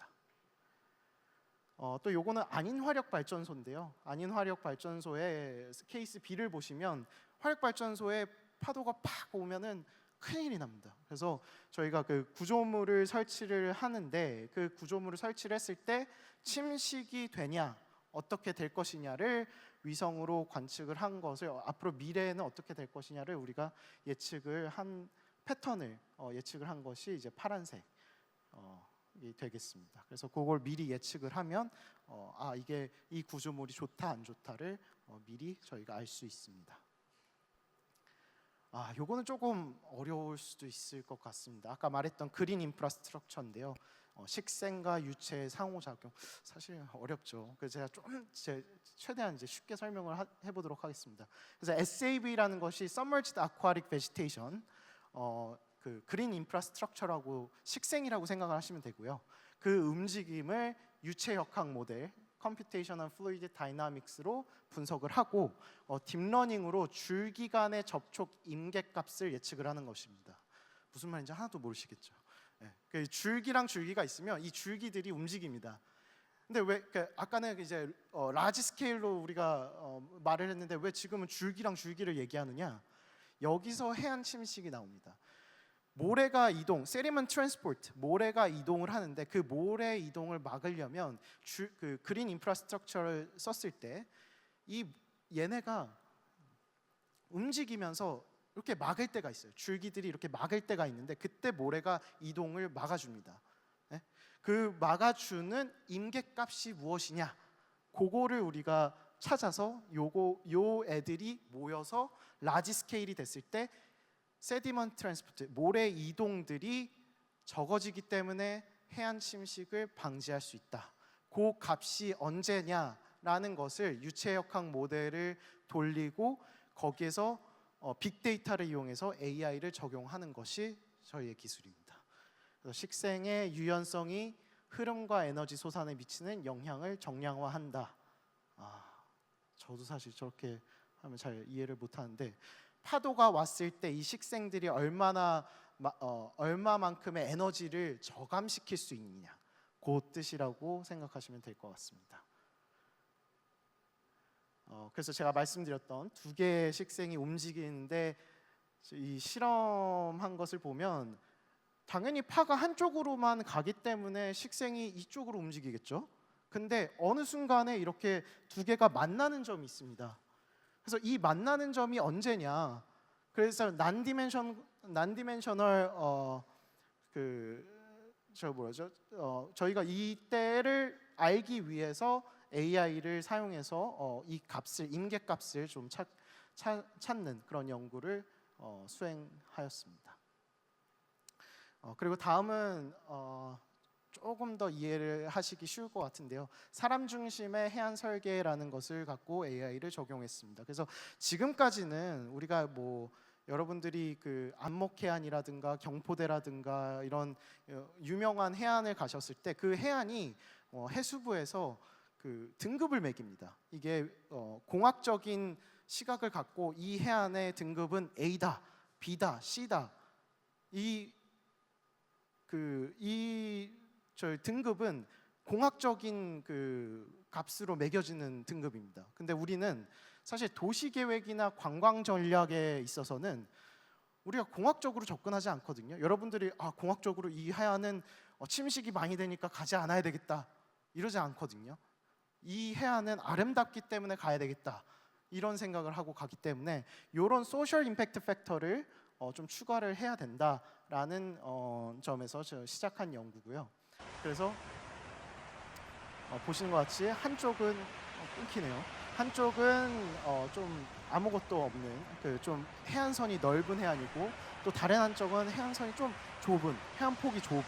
또 요거는 안인 화력 발전소인데요. 안인 화력 발전소의 케이스 B를 보시면 화력 발전소에 파도가 팍 오면은 큰일이 납니다. 그래서 저희가 그 구조물을 설치를 하는데 그 구조물을 설치를 했을 때 침식이 되냐 어떻게 될 것이냐를 위성으로 관측을 한 것을 앞으로 미래에는 어떻게 될 것이냐를 우리가 예측을 한 패턴을 예측을 한 것이 이제 파란색 이 되겠습니다. 그래서 그걸 미리 예측을 하면 이게 이 구조물이 좋다 안 좋다를 미리 저희가 알 수 있습니다. 요거는 조금 어려울 수도 있을 것 같습니다. 아까 말했던 그린 인프라스트럭처인데요. 식생과 유체의 상호작용 사실 어렵죠. 그래서 제가 최대한 이제 쉽게 설명을 해보도록 하겠습니다. 그래서 SAV라는 것이 Submerged Aquatic Vegetation, 그 그린 인프라스트럭처라고 식생이라고 생각을 하시면 되고요. 그 움직임을 유체 역학 모델 Computational Fluid Dynamics로 분석을 하고 딥러닝으로 줄기 간의 접촉 임계값을 예측을 하는 것입니다. 무슨 말인지 하나도 모르시겠죠. 그 줄기랑 줄기가 있으면 이 줄기들이 움직입니다. 근데 왜 아까는 이제 라지 스케일로 우리가 말을 했는데 왜 지금은 줄기랑 줄기를 얘기하느냐? 여기서 해안 침식이 나옵니다. 모래가 이동, sediment transport, 모래가 이동을 하는데 그 모래 이동을 막으려면 그 그린 인프라스트럭처를 썼을 때 얘네가 움직이면서 이렇게 막을 때가 있어요. 줄기들이 이렇게 막을 때가 있는데 그때 모래가 이동을 막아줍니다. 그 막아주는 임계값이 무엇이냐? 그거를 우리가 찾아서 요 애들이 모여서 라지 스케일이 됐을 때 세디먼트 트랜스포트, 모래 이동들이 적어지기 때문에 해안 침식을 방지할 수 있다. 그 값이 언제냐라는 것을 유체 역학 모델을 돌리고 거기에서 빅데이터를 이용해서 AI를 적용하는 것이 저희의 기술입니다. 그래서 식생의 유연성이 흐름과 에너지 소산에 미치는 영향을 정량화한다. 저도 사실 저렇게 하면 잘 이해를 못하는데 파도가 왔을 때 이 식생들이 얼마만큼의 에너지를 저감시킬 수 있느냐 그 뜻이라고 생각하시면 될 것 같습니다. 그래서 제가 말씀드렸던 두 개의 식생이 움직이는데 이 실험한 것을 보면 당연히 파가 한쪽으로만 가기 때문에 식생이 이쪽으로 움직이겠죠. 근데 어느 순간에 이렇게 두 개가 만나는 점이 있습니다. 그래서 이 만나는 점이 언제냐? 그래서 난디멘셔널 저희가 이때를 알기 위해서 AI를 사용해서 이 값을 임계값을 좀 찾는 그런 연구를 수행하였습니다. 그리고 다음은 조금 더 이해를 하시기 쉬울 것 같은데요. 사람 중심의 해안 설계라는 것을 갖고 AI를 적용했습니다. 그래서 지금까지는 우리가 뭐 여러분들이 그 안목해안이라든가 경포대라든가 이런 유명한 해안을 가셨을 때 그 해안이 해수부에서 그 등급을 매깁니다. 이게 공학적인 시각을 갖고 이 해안의 등급은 A다, B다, C다. 저 등급은 공학적인 그 값으로 매겨지는 등급입니다. 근데 우리는 사실 도시 계획이나 관광 전략에 있어서는 우리가 공학적으로 접근하지 않거든요. 여러분들이 공학적으로 이 해안은 침식이 많이 되니까 가지 않아야 되겠다 이러지 않거든요. 이 해안은 아름답기 때문에 가야 되겠다 이런 생각을 하고 가기 때문에 이런 소셜 임팩트 팩터를 좀 추가를 해야 된다라는 점에서 시작한 연구고요. 그래서 보시는 것 같이 한쪽은 끊기네요. 한쪽은 좀 아무것도 없는 그 좀 해안선이 넓은 해안이고 또 다른 한쪽은 해안선이 좀 좁은 해안 폭이 좁은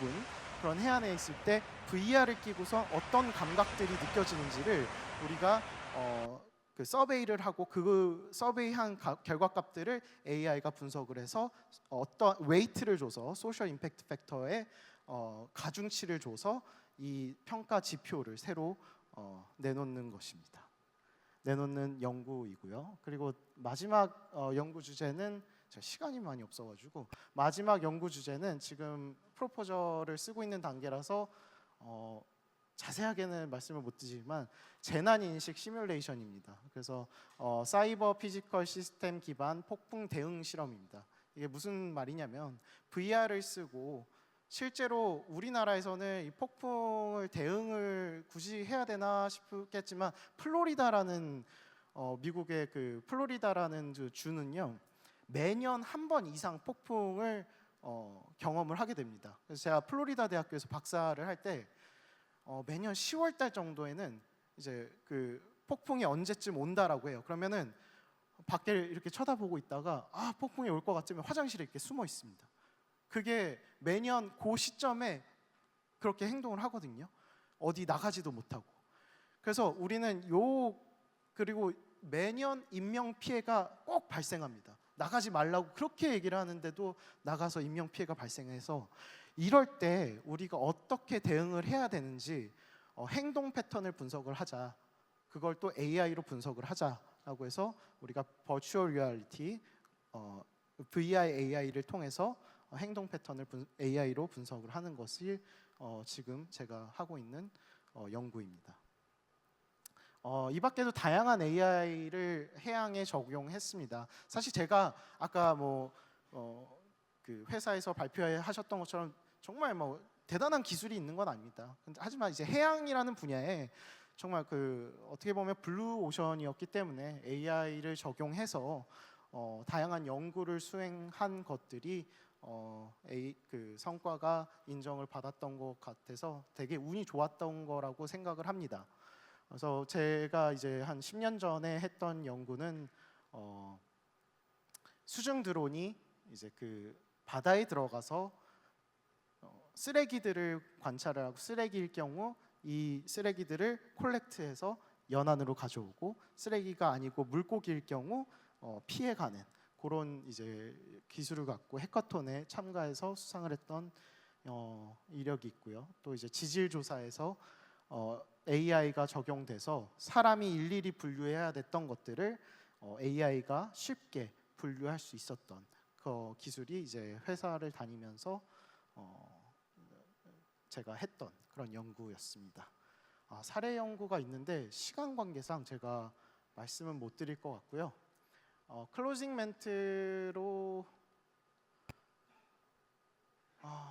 그런 해안에 있을 때 VR을 끼고서 어떤 감각들이 느껴지는지를 우리가 그 서베이를 하고 그 서베이한 결과값들을 AI가 분석을 해서 어떤 웨이트를 줘서 소셜 임팩트 팩터에 가중치를 줘서 이 평가 지표를 새로 내놓는 것입니다. 내놓는 연구이고요. 그리고 마지막 연구 주제는 제가 시간이 많이 없어가지고 마지막 연구 주제는 지금 프로포저를 쓰고 있는 단계라서 자세하게는 말씀을 못 드리지만 재난 인식 시뮬레이션입니다. 그래서 사이버 피지컬 시스템 기반 폭풍 대응 실험입니다. 이게 무슨 말이냐면 VR을 쓰고 실제로 우리나라에서는 이 폭풍을 대응을 굳이 해야 되나 싶겠지만 플로리다라는 미국의 그 플로리다라는 그 주는요 매년 한 번 이상 폭풍을 경험을 하게 됩니다. 그래서 제가 플로리다 대학교에서 박사를 할 때 매년 10월 달 정도에는 이제 그 폭풍이 언제쯤 온다라고 해요. 그러면은 밖을 이렇게 쳐다보고 있다가 폭풍이 올 것 같으면 화장실에 이렇게 숨어 있습니다. 그게 매년 그 시점에 그렇게 행동을 하거든요. 어디 나가지도 못하고. 그래서 우리는 그리고 매년 인명 피해가 꼭 발생합니다. 나가지 말라고 그렇게 얘기를 하는데도 나가서 인명 피해가 발생해서 이럴 때 우리가 어떻게 대응을 해야 되는지 행동 패턴을 분석을 하자. 그걸 또 AI로 분석을 하자라고 해서 우리가 버추얼 리얼리티 VRAI를 통해서 행동 패턴을 AI로 분석을 하는 것이 지금 제가 하고 있는 연구입니다. 이 밖에도 다양한 AI를 해양에 적용했습니다. 사실 제가 아까 그 회사에서 발표하셨던 것처럼 정말 대단한 기술이 있는 건 아닙니다. 하지만 이제 해양이라는 분야에 정말 그 어떻게 보면 블루 오션이었기 때문에 AI를 적용해서 다양한 연구를 수행한 것들이 그 성과가 인정을 받았던 것 같아서 되게 운이 좋았던 거라고 생각을 합니다. 그래서 제가 이제 한 10년 전에 했던 연구는 수중 드론이 이제 그 바다에 들어가서 쓰레기들을 관찰을 하고 쓰레기일 경우 이 쓰레기들을 콜렉트해서 연안으로 가져오고 쓰레기가 아니고 물고기일 경우 피해가는 그런 이제 기술을 갖고 해커톤에 참가해서 수상을 했던 이력이 있고요. 또 이제 지질 조사에서 AI가 적용돼서 사람이 일일이 분류해야 됐던 것들을 AI가 쉽게 분류할 수 있었던 그 기술이 이제 회사를 다니면서 제가 했던 그런 연구였습니다. 사례 연구가 있는데 시간 관계상 제가 말씀은 못 드릴 것 같고요. 클로징 멘트로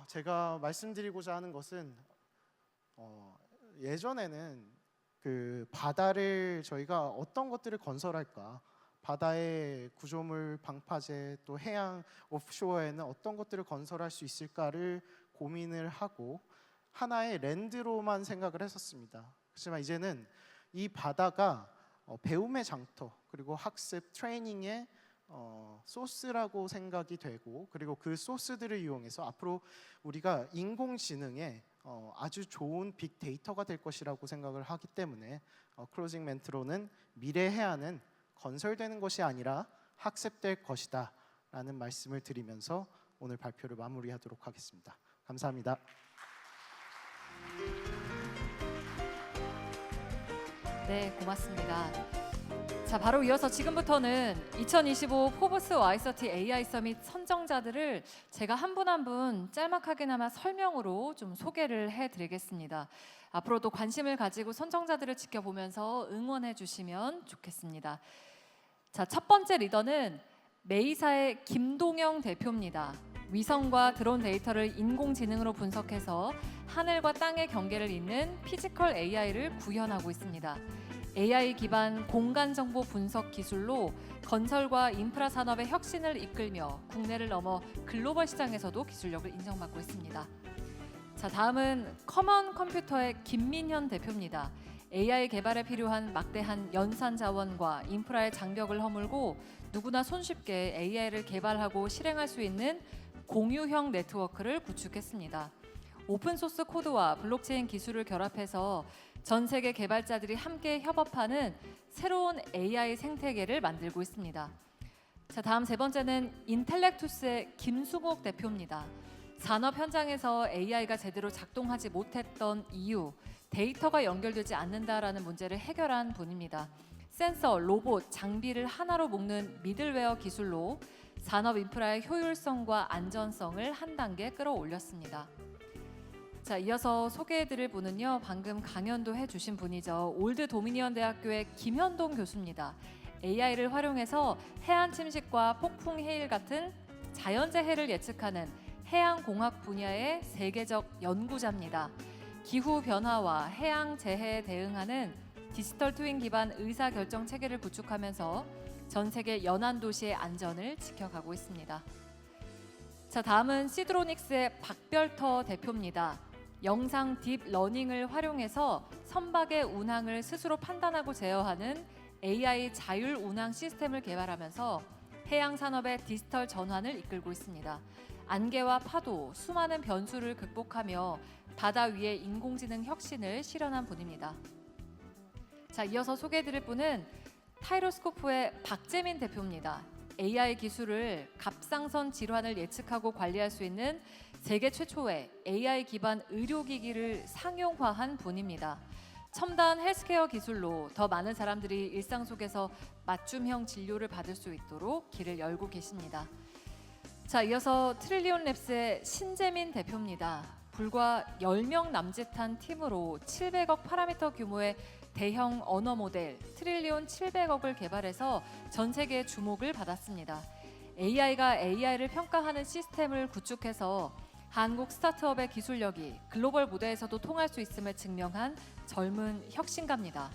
제가 말씀드리고자 하는 것은 예전에는 그 바다를 저희가 어떤 것들을 건설할까, 바다의 구조물 방파제 또 해양 오프쇼어에는 어떤 것들을 건설할 수 있을까를 고민을 하고 하나의 랜드로만 생각을 했었습니다. 하지만 이제는 이 바다가 배움의 장터 그리고 학습 트레이닝의 소스라고 생각이 되고 그리고 그 소스들을 이용해서 앞으로 우리가 인공지능에 아주 좋은 빅데이터가 될 것이라고 생각을 하기 때문에 클로징 멘트로는 미래 해안은 건설되는 것이 아니라 학습될 것이다 라는 말씀을 드리면서 오늘 발표를 마무리하도록 하겠습니다. 감사합니다. 네, 고맙습니다. 자, 바로 이어서 지금부터는 2025 포브스 Y30 AI 서밋 선정자들을 제가 한 분 한 분 짤막하게나마 설명으로 좀 소개를 해드리겠습니다. 앞으로도 관심을 가지고 선정자들을 지켜보면서 응원해 주시면 좋겠습니다. 자, 첫 번째 리더는 메이사의 김동영 대표입니다. 위성과 드론 데이터를 인공지능으로 분석해서 하늘과 땅의 경계를 잇는 피지컬 AI를 구현하고 있습니다. AI 기반 공간 정보 분석 기술로 건설과 인프라 산업의 혁신을 이끌며 국내를 넘어 글로벌 시장에서도 기술력을 인정받고 있습니다. 자, 다음은 커먼 컴퓨터의 김민현 대표입니다. AI 개발에 필요한 막대한 연산 자원과 인프라의 장벽을 허물고 누구나 손쉽게 AI를 개발하고 실행할 수 있는 공유형 네트워크를 구축했습니다. 오픈소스 코드와 블록체인 기술을 결합해서 전 세계 개발자들이 함께 협업하는 새로운 AI 생태계를 만들고 있습니다. 자, 다음 세 번째는 인텔렉투스의 김수목 대표입니다. 산업 현장에서 AI가 제대로 작동하지 못했던 이유, 데이터가 연결되지 않는다라는 문제를 해결한 분입니다. 센서, 로봇, 장비를 하나로 묶는 미들웨어 기술로 산업 인프라의 효율성과 안전성을 한 단계 끌어올렸습니다. 자, 이어서 소개해드릴 분은요, 방금 강연도 해주신 분이죠. 올드 도미니언 대학교의 김현동 교수입니다. AI를 활용해서 해안 침식과 폭풍 해일 같은 자연재해를 예측하는 해양공학 분야의 세계적 연구자입니다. 기후 변화와 해양 재해에 대응하는 디지털 트윈 기반 의사결정 체계를 구축하면서 전 세계 연안 도시의 안전을 지켜가고 있습니다. 자, 다음은 시드로닉스의 박별터 대표입니다. 영상 딥러닝을 활용해서 선박의 운항을 스스로 판단하고 제어하는 AI 자율 운항 시스템을 개발하면서 해양 산업의 디지털 전환을 이끌고 있습니다. 안개와 파도, 수많은 변수를 극복하며 바다 위의 인공지능 혁신을 실현한 분입니다. 자, 이어서 소개해드릴 분은 타이로스코프의 박재민 대표입니다. AI 기술을 갑상선 질환을 예측하고 관리할 수 있는 세계 최초의 AI 기반 의료기기를 상용화한 분입니다. 첨단 헬스케어 기술로 더 많은 사람들이 일상 속에서 맞춤형 진료를 받을 수 있도록 길을 열고 계십니다. 자, 이어서 트릴리온 랩스의 신재민 대표입니다. 불과 10명 남짓한 팀으로 700억 파라미터 규모의 대형 언어 모델 트릴리온 700억을 개발해서 전 세계의 주목을 받았습니다. AI가 AI를 평가하는 시스템을 구축해서 한국 스타트업의 기술력이 글로벌 무대에서도 통할 수 있음을 증명한 젊은 혁신가입니다.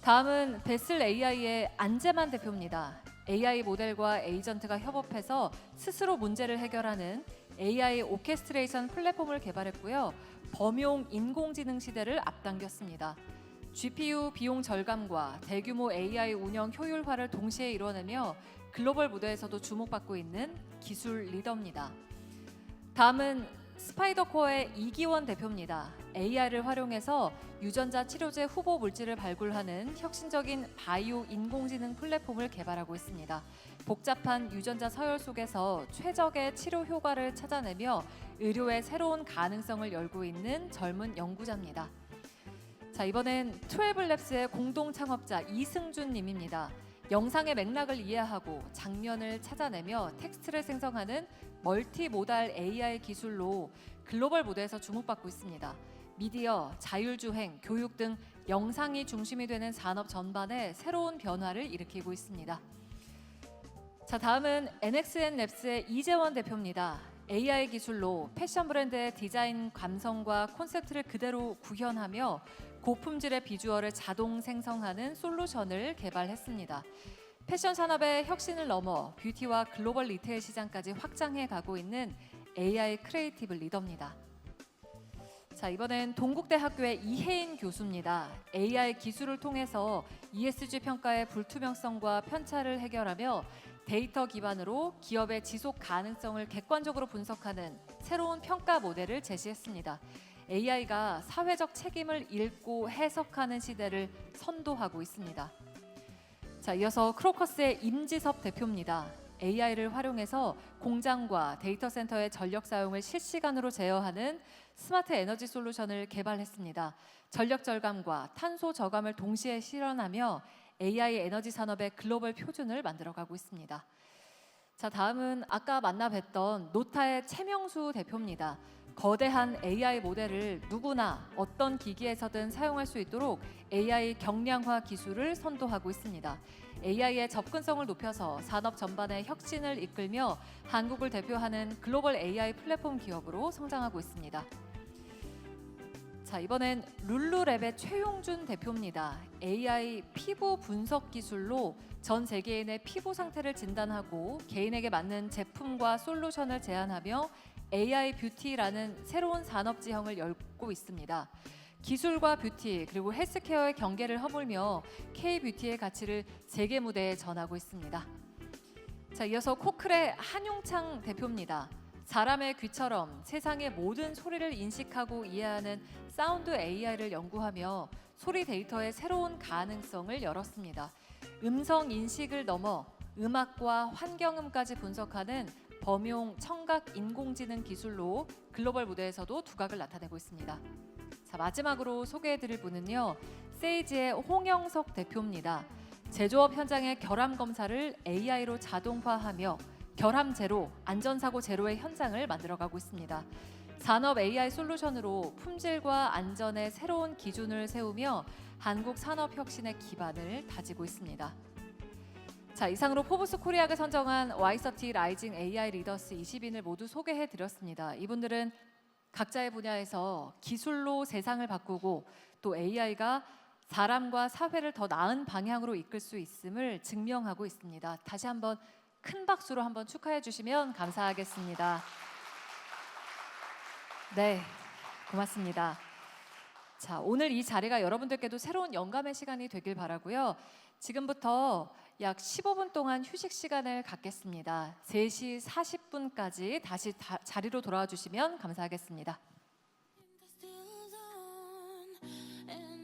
다음은 베슬 AI의 안재만 대표입니다. AI 모델과 에이전트가 협업해서 스스로 문제를 해결하는 AI 오케스트레이션 플랫폼을 개발했고요. 범용 인공지능 시대를 앞당겼습니다. GPU 비용 절감과 대규모 AI 운영 효율화를 동시에 이뤄내며 글로벌 무대에서도 주목받고 있는 기술 리더입니다. 다음은 스파이더코어의 이기원 대표입니다. AI를 활용해서 유전자 치료제 후보 물질을 발굴하는 혁신적인 바이오 인공지능 플랫폼을 개발하고 있습니다. 복잡한 유전자 서열 속에서 최적의 치료 효과를 찾아내며 의료의 새로운 가능성을 열고 있는 젊은 연구자입니다. 자, 이번엔 12랩스의 공동 창업자 이승준 님입니다. 영상의 맥락을 이해하고 장면을 찾아내며 텍스트를 생성하는 멀티모달 AI 기술로 글로벌 무대에서 주목받고 있습니다. 미디어, 자율주행, 교육 등 영상이 중심이 되는 산업 전반에 새로운 변화를 일으키고 있습니다. 자, 다음은 NXNLabs의 이재원 대표입니다. AI 기술로 패션 브랜드의 디자인 감성과 콘셉트를 그대로 구현하며 고품질의 비주얼을 자동 생성하는 솔루션을 개발했습니다. 패션 산업의 혁신을 넘어 뷰티와 글로벌 리테일 시장까지 확장해 가고 있는 AI 크리에이티브 리더입니다. 자, 이번엔 동국대학교의 이혜인 교수입니다. AI 기술을 통해서 ESG 평가의 불투명성과 편차를 해결하며 데이터 기반으로 기업의 지속 가능성을 객관적으로 분석하는 새로운 평가 모델을 제시했습니다. AI가 사회적 책임을 읽고 해석하는 시대를 선도하고 있습니다. 자, 이어서 크로커스의 임지섭 대표입니다. AI를 활용해서 공장과 데이터 센터의 전력 사용을 실시간으로 제어하는 스마트 에너지 솔루션을 개발했습니다. 전력 절감과 탄소 저감을 동시에 실현하며 AI 에너지 산업의 글로벌 표준을 만들어가고 있습니다. 자, 다음은 아까 만나 뵀던 노타의 최명수 대표입니다. 거대한 AI 모델을 누구나 어떤 기기에서든 사용할 수 있도록 AI 경량화 기술을 선도하고 있습니다. AI의 접근성을 높여서 산업 전반의 혁신을 이끌며 한국을 대표하는 글로벌 AI 플랫폼 기업으로 성장하고 있습니다. 자, 이번엔 룰루랩의 최용준 대표입니다. AI 피부 분석 기술로 전 세계인의 피부 상태를 진단하고 개인에게 맞는 제품과 솔루션을 제안하며 AI 뷰티라는 새로운 산업 지형을 열고 있습니다. 기술과 뷰티 그리고 헬스케어의 경계를 허물며 K-뷰티의 가치를 세계 무대에 전하고 있습니다. 자, 이어서 코클의 한용창 대표입니다. 사람의 귀처럼 세상의 모든 소리를 인식하고 이해하는 사운드 AI를 연구하며 소리 데이터의 새로운 가능성을 열었습니다. 음성 인식을 넘어 음악과 환경음까지 분석하는 범용 청각 인공지능 기술로 글로벌 무대에서도 두각을 나타내고 있습니다. 자, 마지막으로 소개해드릴 분은요, 세이지의 홍영석 대표입니다. 제조업 현장의 결함 검사를 AI로 자동화하며 결함 제로, 안전사고 제로의 현장을 만들어가고 있습니다. 산업 AI 솔루션으로 품질과 안전의 새로운 기준을 세우며 한국 산업 혁신의 기반을 다지고 있습니다. 자, 이상으로 포브스 코리아가 선정한 Y30 라이징 AI 리더스 20인을 모두 소개해드렸습니다. 이분들은 각자의 분야에서 기술로 세상을 바꾸고 또 AI가 사람과 사회를 더 나은 방향으로 이끌 수 있음을 증명하고 있습니다. 다시 한번 큰 박수로 한번 축하해 주시면 감사하겠습니다. 네, 고맙습니다. 자, 오늘 이 자리가 여러분들께도 새로운 영감의 시간이 되길 바라고요. 지금부터 약 15분 동안 휴식 시간을 갖겠습니다. 3시 40분까지 다시 자리로 돌아와 주시면 감사하겠습니다. Still on and